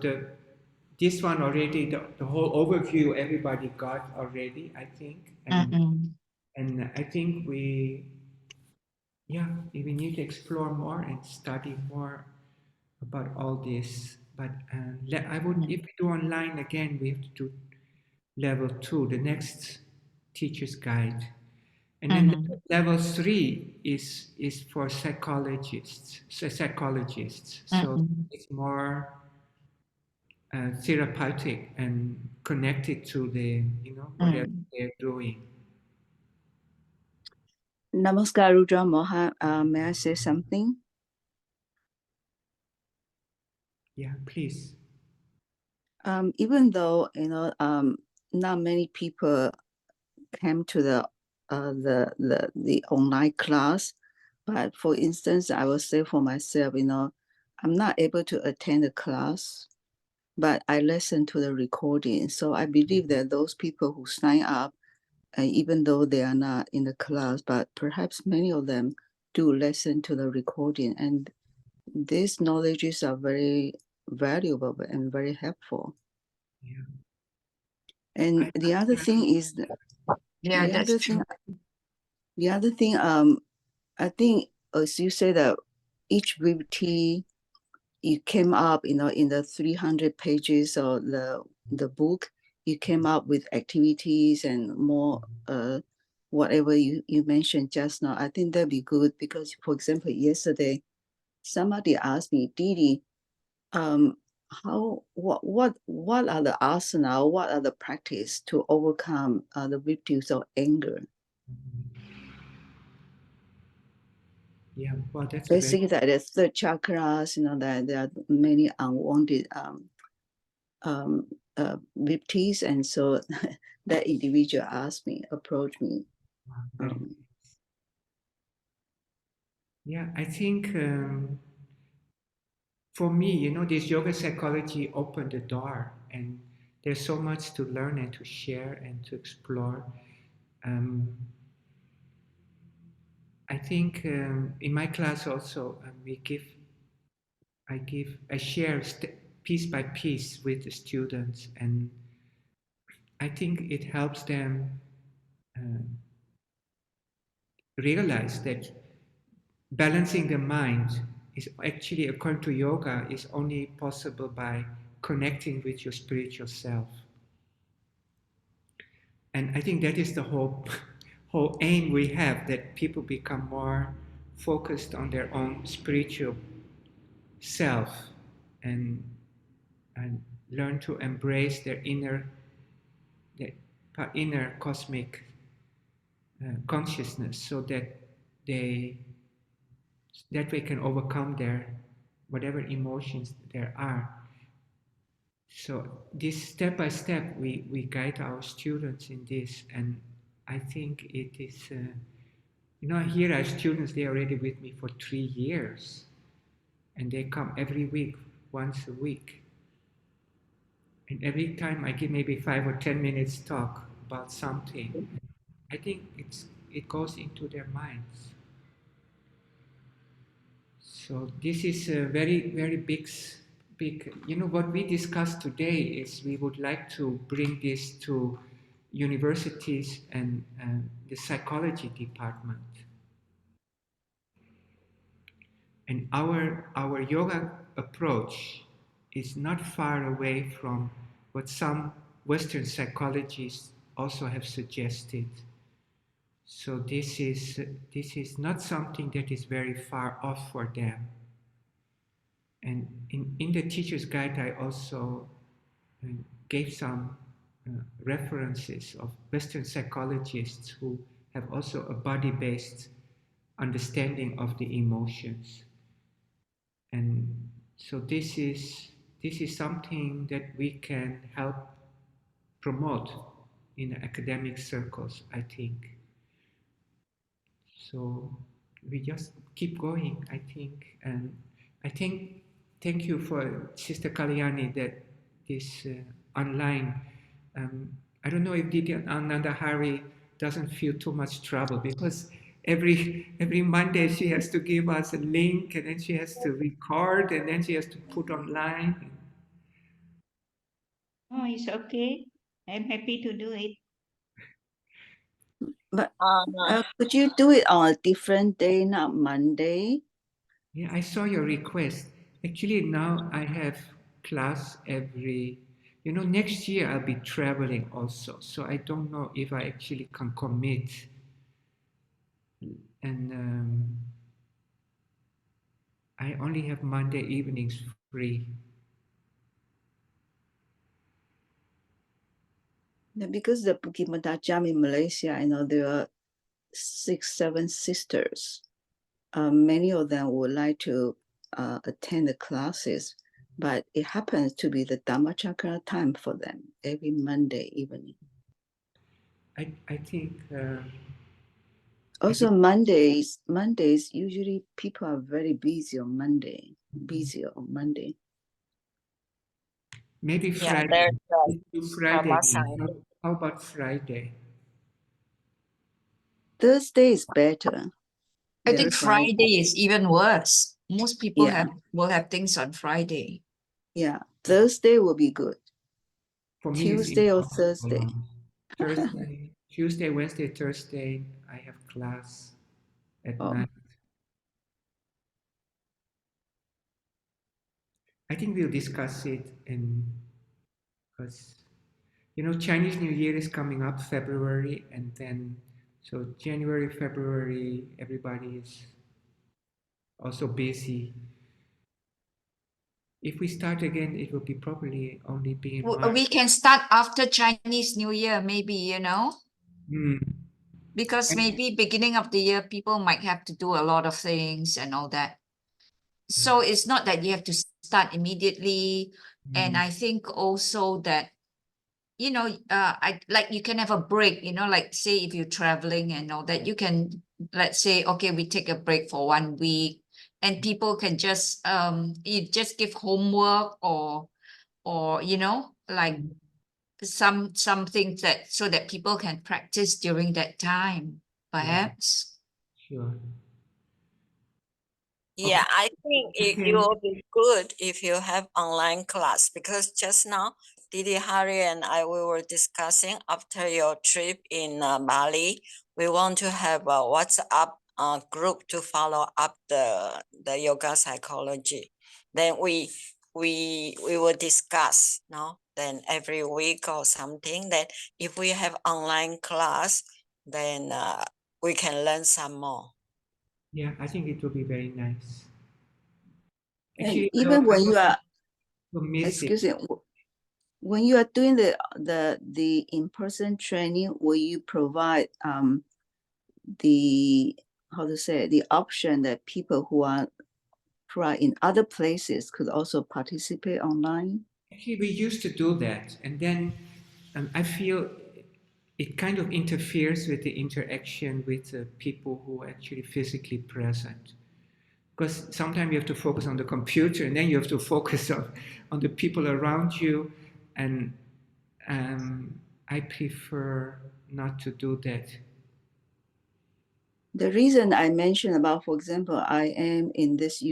this one already, the whole overview everybody got already, I think. And I think we need to explore more and study more about all this. But if we do online again, we have to do level 2, the next teacher's guide. And then level 3 is for psychologists. So it's more therapeutic and connected to the, whatever they're doing. Namaskar, Rudra Mohan. May I say something? Yeah, please. Even though not many people came to the online class, but for instance, I will say for myself, I'm not able to attend the class, but I listen to the recording. So I believe that those people who sign up, even though they are not in the class, but perhaps many of them do listen to the recording, and these knowledges are very valuable and very helpful. Yeah. And the other thing is that the other thing, I think, as you say, that each VT, you came up, in the 300 pages of the book, you came up with activities and more, whatever you mentioned just now. I think that'd be good, because, for example, yesterday, somebody asked me, Didi, what are the asana, what are the practice to overcome the victims of anger? Yeah, well, that's a very, Basically, that the third chakras, that there are many unwanted VIPTs, and so that individual approached me. very Um, yeah, I think for me, this yoga psychology opened the door, and there's so much to learn and to share and to explore. Um, I think in my class also I share piece by piece with the students, and I think it helps them uh, realize that balancing the mind is actually, according to yoga, is only possible by connecting with your spiritual self. And I think that is the whole aim we have, that people become more focused on their own spiritual self, and and learn to embrace their inner cosmic consciousness, so that they that way can overcome their whatever emotions there are. So this step by step, we guide our students in this, and I think it is, here are students, they are already with me for 3 years, and they come every week, once a week. And every time I give maybe 5 or 10 minutes talk about something, I think it goes into their minds. So this is a very, very big, what we discussed today is we would like to bring this to universities and the psychology department. And our yoga approach is not far away from what some Western psychologists also have suggested. So this is not something that is very far off for them. And in the teacher's guide, I also gave some references of Western psychologists who have also a body-based understanding of the emotions. And so this is something that we can help promote in academic circles, I think. So we just keep going, I think. And I think, thank you for Sister Kalyani that this online, I don't know if Nityananda Hari doesn't feel too much trouble, because every Monday she has to give us a link, and then she has to record, and then she has to put online. Oh, it's okay. I'm happy to do it. but Uh, could you do it on a different day, not Monday? Yeah, I saw your request. Actually, now I have class next year I'll be traveling also. So I don't know if I actually can commit. And I only have Monday evenings free. Yeah, because the Bukit Mentajam in Malaysia, I know there are 6, 7 sisters. Many of them would like to attend the classes, but it happens to be the Dhammachakra time for them every Monday evening. I think Also Mondays, usually people are very busy on Monday. maybe yeah, Friday. there's Let's do Friday. Masang. How about Friday? Thursday is better. I than think Friday is even worse. Most people Yeah. will have things on Friday. Yeah, Thursday will be good. For me, Tuesday or it's Thursday. Thursday, Tuesday, Wednesday, Thursday, I have class at Oh. night. I think we'll discuss it because Chinese New Year is coming up February, and then so January, February, everybody is also busy. If we start again, it will be probably only be in March. We can start after Chinese New Year, maybe, Hmm. Because And- maybe beginning of the year, people might have to do a lot of things and all that. So it's not that you have to start immediately. And Mm. I think also that, you know, I like you can have a break, you know, like say if you're traveling and all that, you can, let's say, okay, we take a break for 1 week and people can just you just give homework or you know, like something that so that people can practice during that time, perhaps. Sure. Yeah, I think it Okay. will be good if you have online class because just now, Didi Hari and I we were discussing after your trip in Bali, we want to have a WhatsApp group to follow up the yoga psychology. Then we will discuss, no? Then every week or something. Then if we have online class, then we can learn some more. Yeah, I think it will be very nice. And Actually, even when you are, miss it. excuse me, when you are doing the in-person training, will you provide the, how to say, the option that people who are in other places could also participate online? Actually, we used to do that, and then I feel it kind of interferes with the interaction with the people who are actually physically present. Because sometimes you have to focus on the computer, and then you have to focus on the people around you, and I prefer not to do that. The reason I mentioned about, for example, I am in this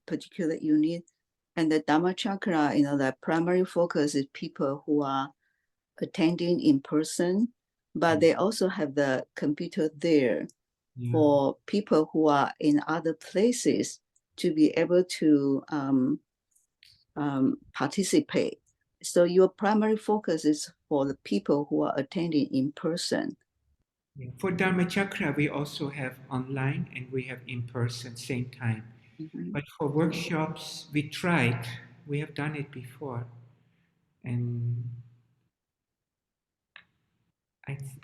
particular unit, and the Dhamma Chakra, you know, the primary focus is people who are attending in person, but they also have the computer there Yeah. for people who are in other places to be able to participate. So your primary focus is for the people who are attending in person. Yeah. For Dharma Chakra, we also have online and we have in person same time. Mhm. But for workshops, we tried. We have done it before, and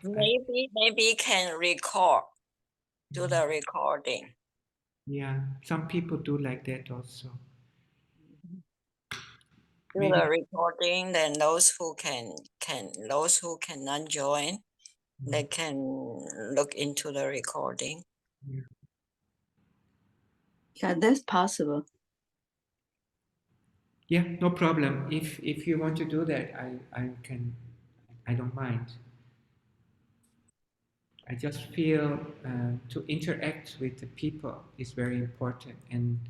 Maybe can record, do the recording. yeah, some people do like that also. Do Maybe the recording, then those who those who cannot join, they can look into the recording. Yeah, that's possible. yeah, no problem. If you want to do that, I don't mind. I just feel to interact with the people is very important, and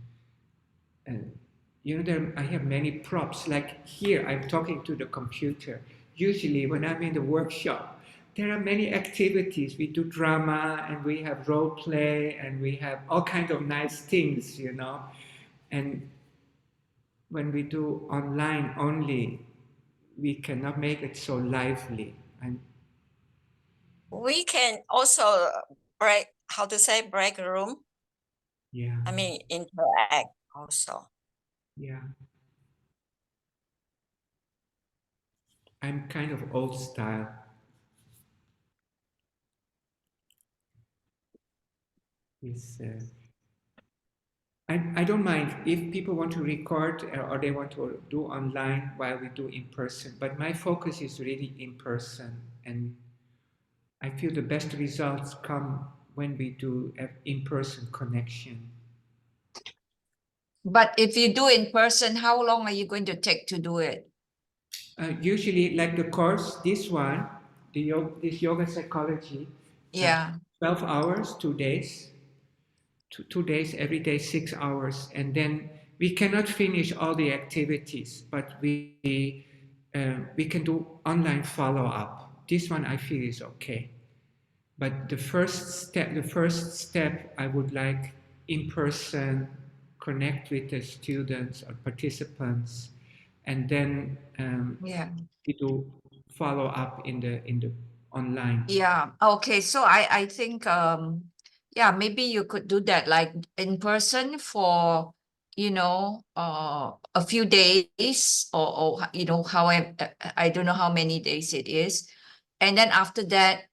you know, I have many props. Like here, I'm talking to the computer. Usually, when I'm in the workshop, there are many activities. We do drama, and we have role play, and we have all kinds of nice things, you know. And when we do online only, we cannot make it so lively. And We can also break, how to say, break room. yeah, I mean, interact also. yeah. I'm kind of old style. It's, I don't mind if people want to record or they want to do online while we do in person, but my focus is really in person, and I feel the best results come when we do an in-person connection. But if you do in person, how long are you going to take to do it? Usually, like the course, this one, this yoga psychology, Yeah. 12 hours, 2 days, 2 days, every day 6 hours, and then we cannot finish all the activities, but we can do online follow-up. This one I feel is okay, but the first step, I would like in person, connect with the students or participants, and then Yeah. we do follow up in the online. Yeah. Okay. So I think yeah, maybe you could do that like in person for, you know, a few days or you know, however, I don't know how many days it is. And then after that,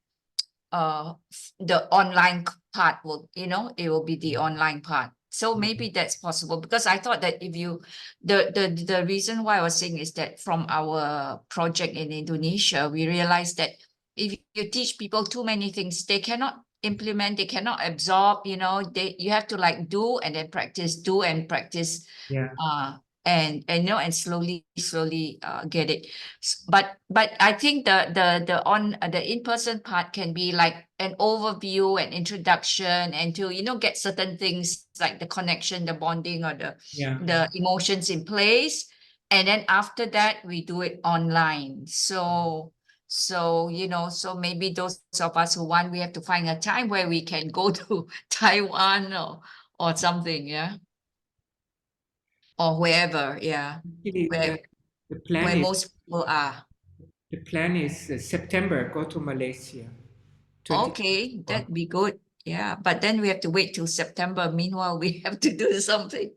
the online part will, it will be the online part. So maybe that's possible, because I thought that if you, the reason why I was saying is that from our project in Indonesia, we realized that if you teach people too many things, they cannot implement, they cannot absorb, you have to like do and then practice, do and practice, Yeah. and slowly get it. But I think the in-person part can be like an overview and introduction, and to get certain things like the connection, the bonding, or Yeah. the emotions in place, and then after that we do it online. So maybe those of us who want, we have to find a time where we can go to Taiwan or something, yeah, or wherever, yeah, Actually, where the plan where is most people are. September, go to Malaysia. 20 Okay, that'd be good. Yeah, but then we have to wait till September. Meanwhile, we have to do something.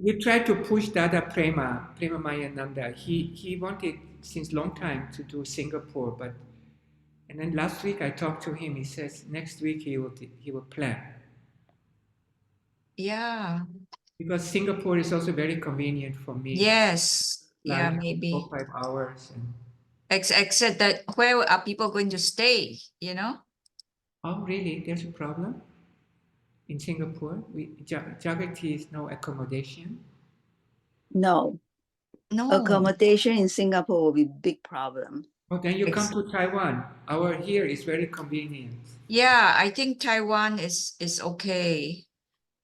We try to push Dada Prema Mayananda. He wanted since long time to do Singapore, and then last week I talked to him. He says next week he will plan, Yeah. because Singapore is also very convenient for me. Yes. Yeah, Like maybe. 4 5 hours and. Except that, where are people going to stay? Oh, really? There's a problem in Singapore. Jagati is no accommodation. No, No. accommodation in Singapore will be big problem. Oh, then you come to Taiwan. Our here is very convenient. Yeah, I think Taiwan is okay.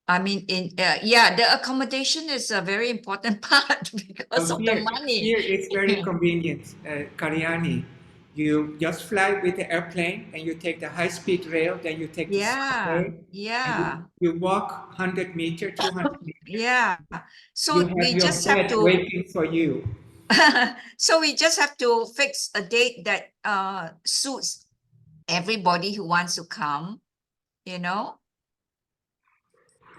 I mean, the accommodation is a very important part because So of the money. Here it's very convenient, Karyani. You just fly with the airplane, and you take the high-speed rail, then you take the subway, Yeah. and you walk 100 meters, 200 meters. Yeah. So You have we your just have bed to waiting for you. so we just have to fix a date that suits everybody who wants to come,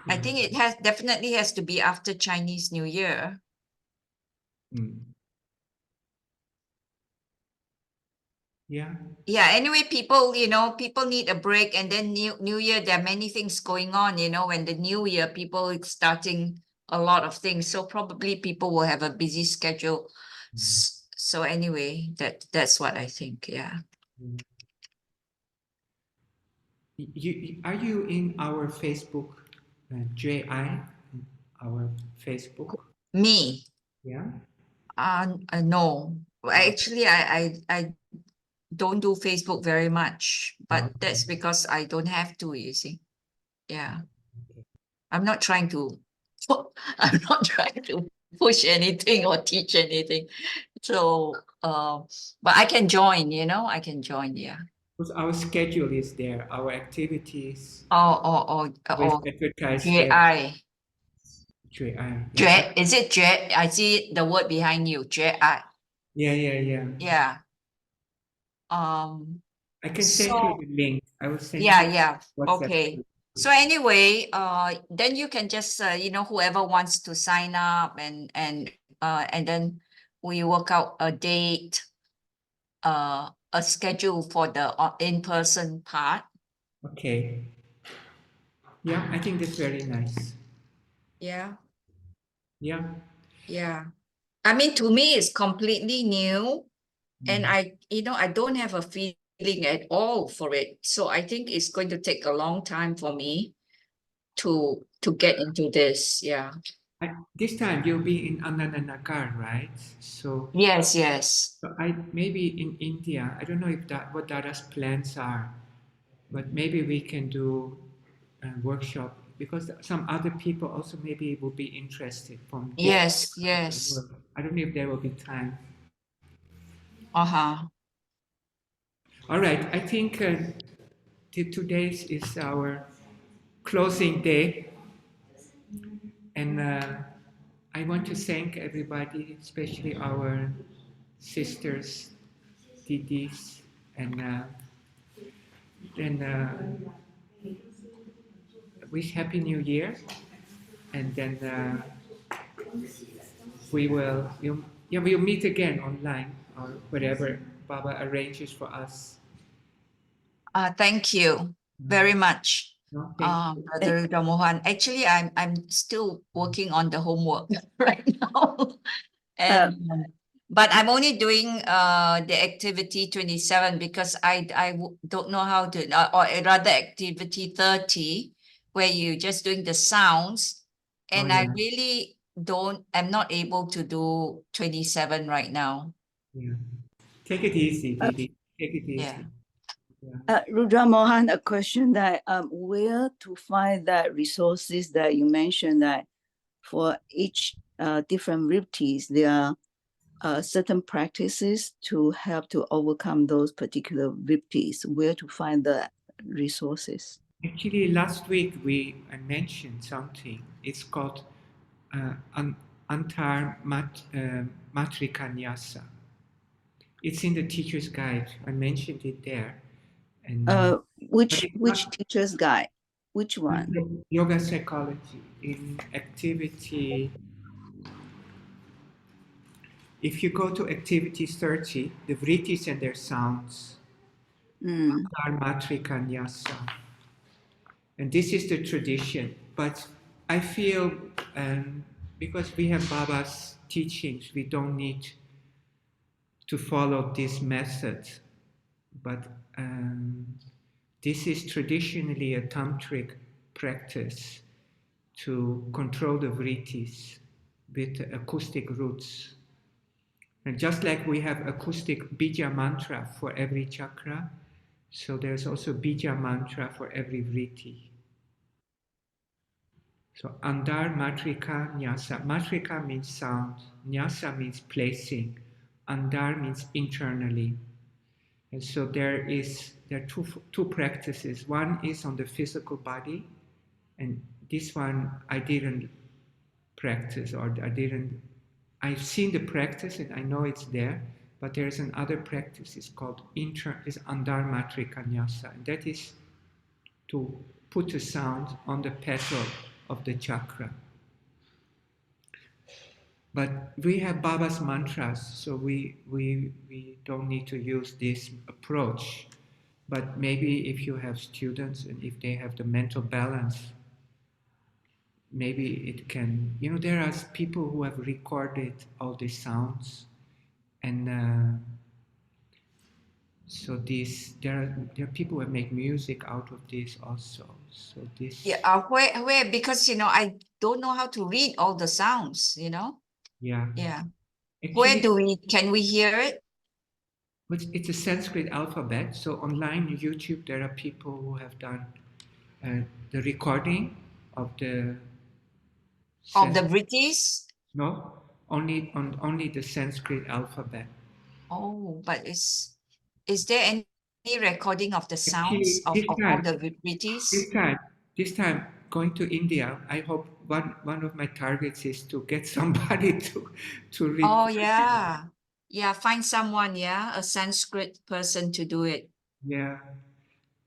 I think it definitely has to be after Chinese New Year. Mm. Yeah. Yeah, anyway, people need a break, and then New Year, there are many things going on, when the New Year, people is starting a lot of things. So probably people will have a busy schedule. So anyway, that's what I think, yeah. Are you in our Facebook, JI, our Facebook? Me? Yeah. No. Actually, I don't do Facebook very much, but that's because I don't have to, you see. Yeah. I'm not trying to push anything or teach anything. So, but I can join, I can join, yeah. Because our schedule is there, our activities Oh, with advertised there. JI. Yeah. Is it J? I see the word behind you, JI. Yeah. Yeah. I can send you the link. I will send you. Yeah. WhatsApp. Okay. So anyway, then you can just whoever wants to sign up, and then we work out a date, a schedule for the in-person part. Okay. Yeah, I think that's very nice. Yeah. Yeah. I mean, to me, it's completely new, and I don't have a feeling at all for it. So I think it's going to take a long time for me to get into this. Yeah. This time you'll be in Anandanagar, right? So Yes. so maybe in India. I don't know if what Dada's plans are, but maybe we can do a workshop, because some other people also maybe will be interested from Yes. I don't know if there will be time. Uh-huh. All right, I think today is our closing day, and I want to thank everybody, especially our sisters, didis, and wish Happy New Year, and then we'll meet again online or whatever Baba arranges for us. Thank you very much, No, thank you. Brother Ramohan. Actually, I'm still working on the homework right now. And but I'm only doing the activity 27 because I don't know how to or rather activity 30 where you just doing the sounds, and I yeah. really I'm not able to do 27 right now. Yeah. Take it easy, Didi. Take it easy. Yeah. Yeah. Rudra Mohan, a question that where to find that resources that you mentioned that for each different ripties, there are certain practices to help to overcome those particular ripties. Where to find the resources? Actually, last week I mentioned something. It's called Antar Matrika Nyasa. It's in the teacher's guide. I mentioned it there. And Which not- teacher's guide? Which one? Yoga psychology in activity. If you go to activity 30, the vrittis and their sounds are matrika nyasa. And this is the tradition. But I feel because we have Baba's teachings, we don't need to follow this method. But this is traditionally a tantric practice to control the vrittis with acoustic roots. And just like we have acoustic bija mantra for every chakra, so there's also bija mantra for every vritti. So Andar Matrika Nyasa. Matrika means sound, Nyasa means placing, Andar means internally. And so there are two practices. One is on the physical body, and this one I didn't practice, or I've seen the practice and I know it's there, but there's another practice. It's called is Andar Matrika Nyasa, and that is to put a sound on the petal of the chakra. But we have Baba's mantras, so we don't need to use this approach. But maybe if you have students and if they have the mental balance, maybe it can, there are people who have recorded all these sounds, and so there are people who have made music out of this also. So this, Yeah, where because I don't know how to read all the sounds, yeah. Yeah. Actually, Can we hear it? it's a Sanskrit alphabet. So online on YouTube, there are people who have done the recording of the Of the British? no, only the Sanskrit alphabet. Oh, but is there any recording of the sounds Actually, of all the British? this time going to India, I hope one of my targets is to get somebody to record. Oh, yeah. Yeah, find someone, a Sanskrit person to do it. Yeah,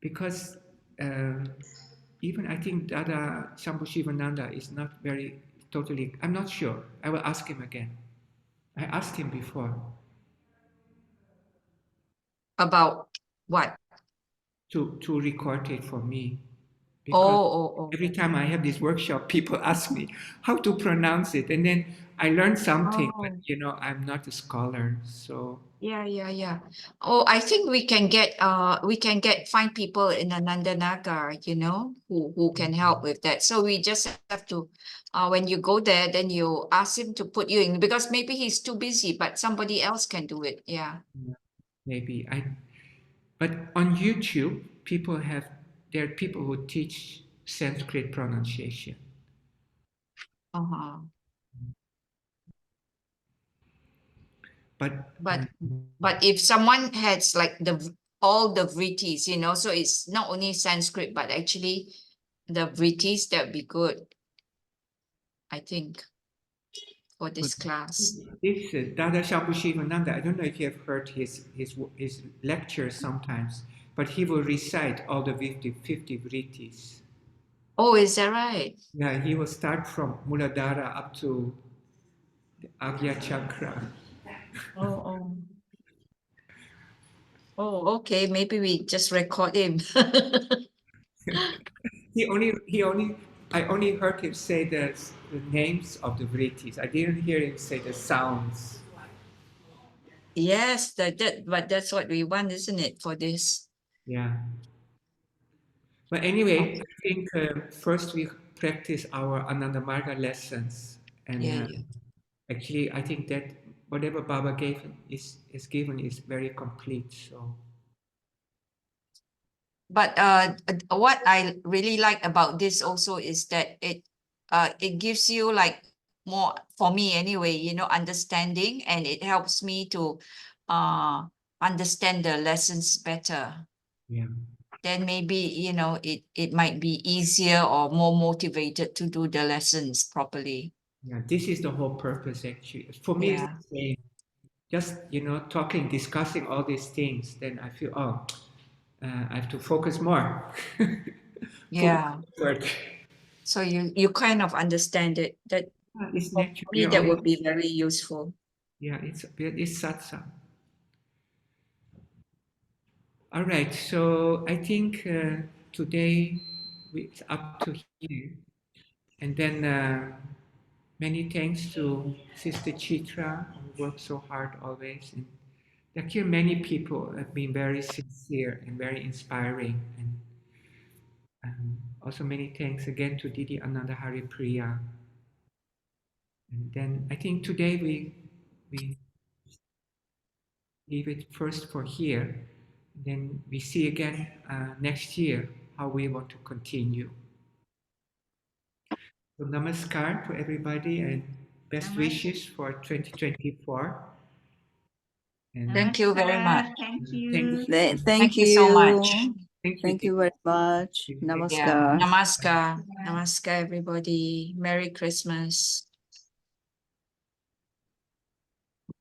because even I think Dada Shambhu Shivananda is not very totally. I'm not sure. I will ask him again. I asked him before About what? to record it for me. Because Oh. every time I have this workshop, people ask me how to pronounce it, and then I learn something, but I'm not a scholar, so Yeah. Oh, I think we can find people in Anandanagar, who can help with that. So we just have to, when you go there, then you ask him to put you in, because maybe he's too busy, but somebody else can do it. Yeah. maybe but on YouTube, there are people who teach Sanskrit pronunciation. Uh-huh. But But if someone has like all the vrittis, so it's not only Sanskrit, but actually the vrittis, that'd be good, I think, for this class. this Dada Shambhu Shivananda, I don't know if you have heard his lectures sometimes, but he will recite all the 50 vrittis. Oh, is that right? Yeah, he will start from Muladhara up to the Agya Chakra. Oh. Oh, okay. Maybe we just record him. I only heard him say the names of the vrittis. I didn't hear him say the sounds. Yes, but that's what we want, isn't it, for this? Yeah. But anyway, I think first we practice our Ananda Marga lessons, and Yeah, yeah. actually, I think that whatever Baba gave is given is very complete. So But what I really like about this also is that it gives you like more, for me anyway, you know, understanding, and it helps me to understand the lessons better. yeah, Then maybe, you know, it might be easier or more motivated to do the lessons properly. yeah. This is the whole purpose actually. For me, it's Yeah. the same. Just talking, discussing all these things, then I feel I have to focus more. Yeah. Work. So you kind of understand it. That It's for natural. me, that would be very useful. Yeah, it's satsang. All right, so I think today it's up to here, and then many thanks to Sister Chitra, who works so hard always, and like here many people have been very sincere and very inspiring, and also many thanks again to Didi Ananda Hari Priya. And then I think today we leave it first for here. Then we see again next year how we want to continue. So namaskar to everybody and best wishes for 2024. And Thank you very much. Thank thank you. you. Thank you so much. Thank you very much. Thank you. Yeah. Namaskar. Namaskar. Namaskar, everybody. Merry Christmas.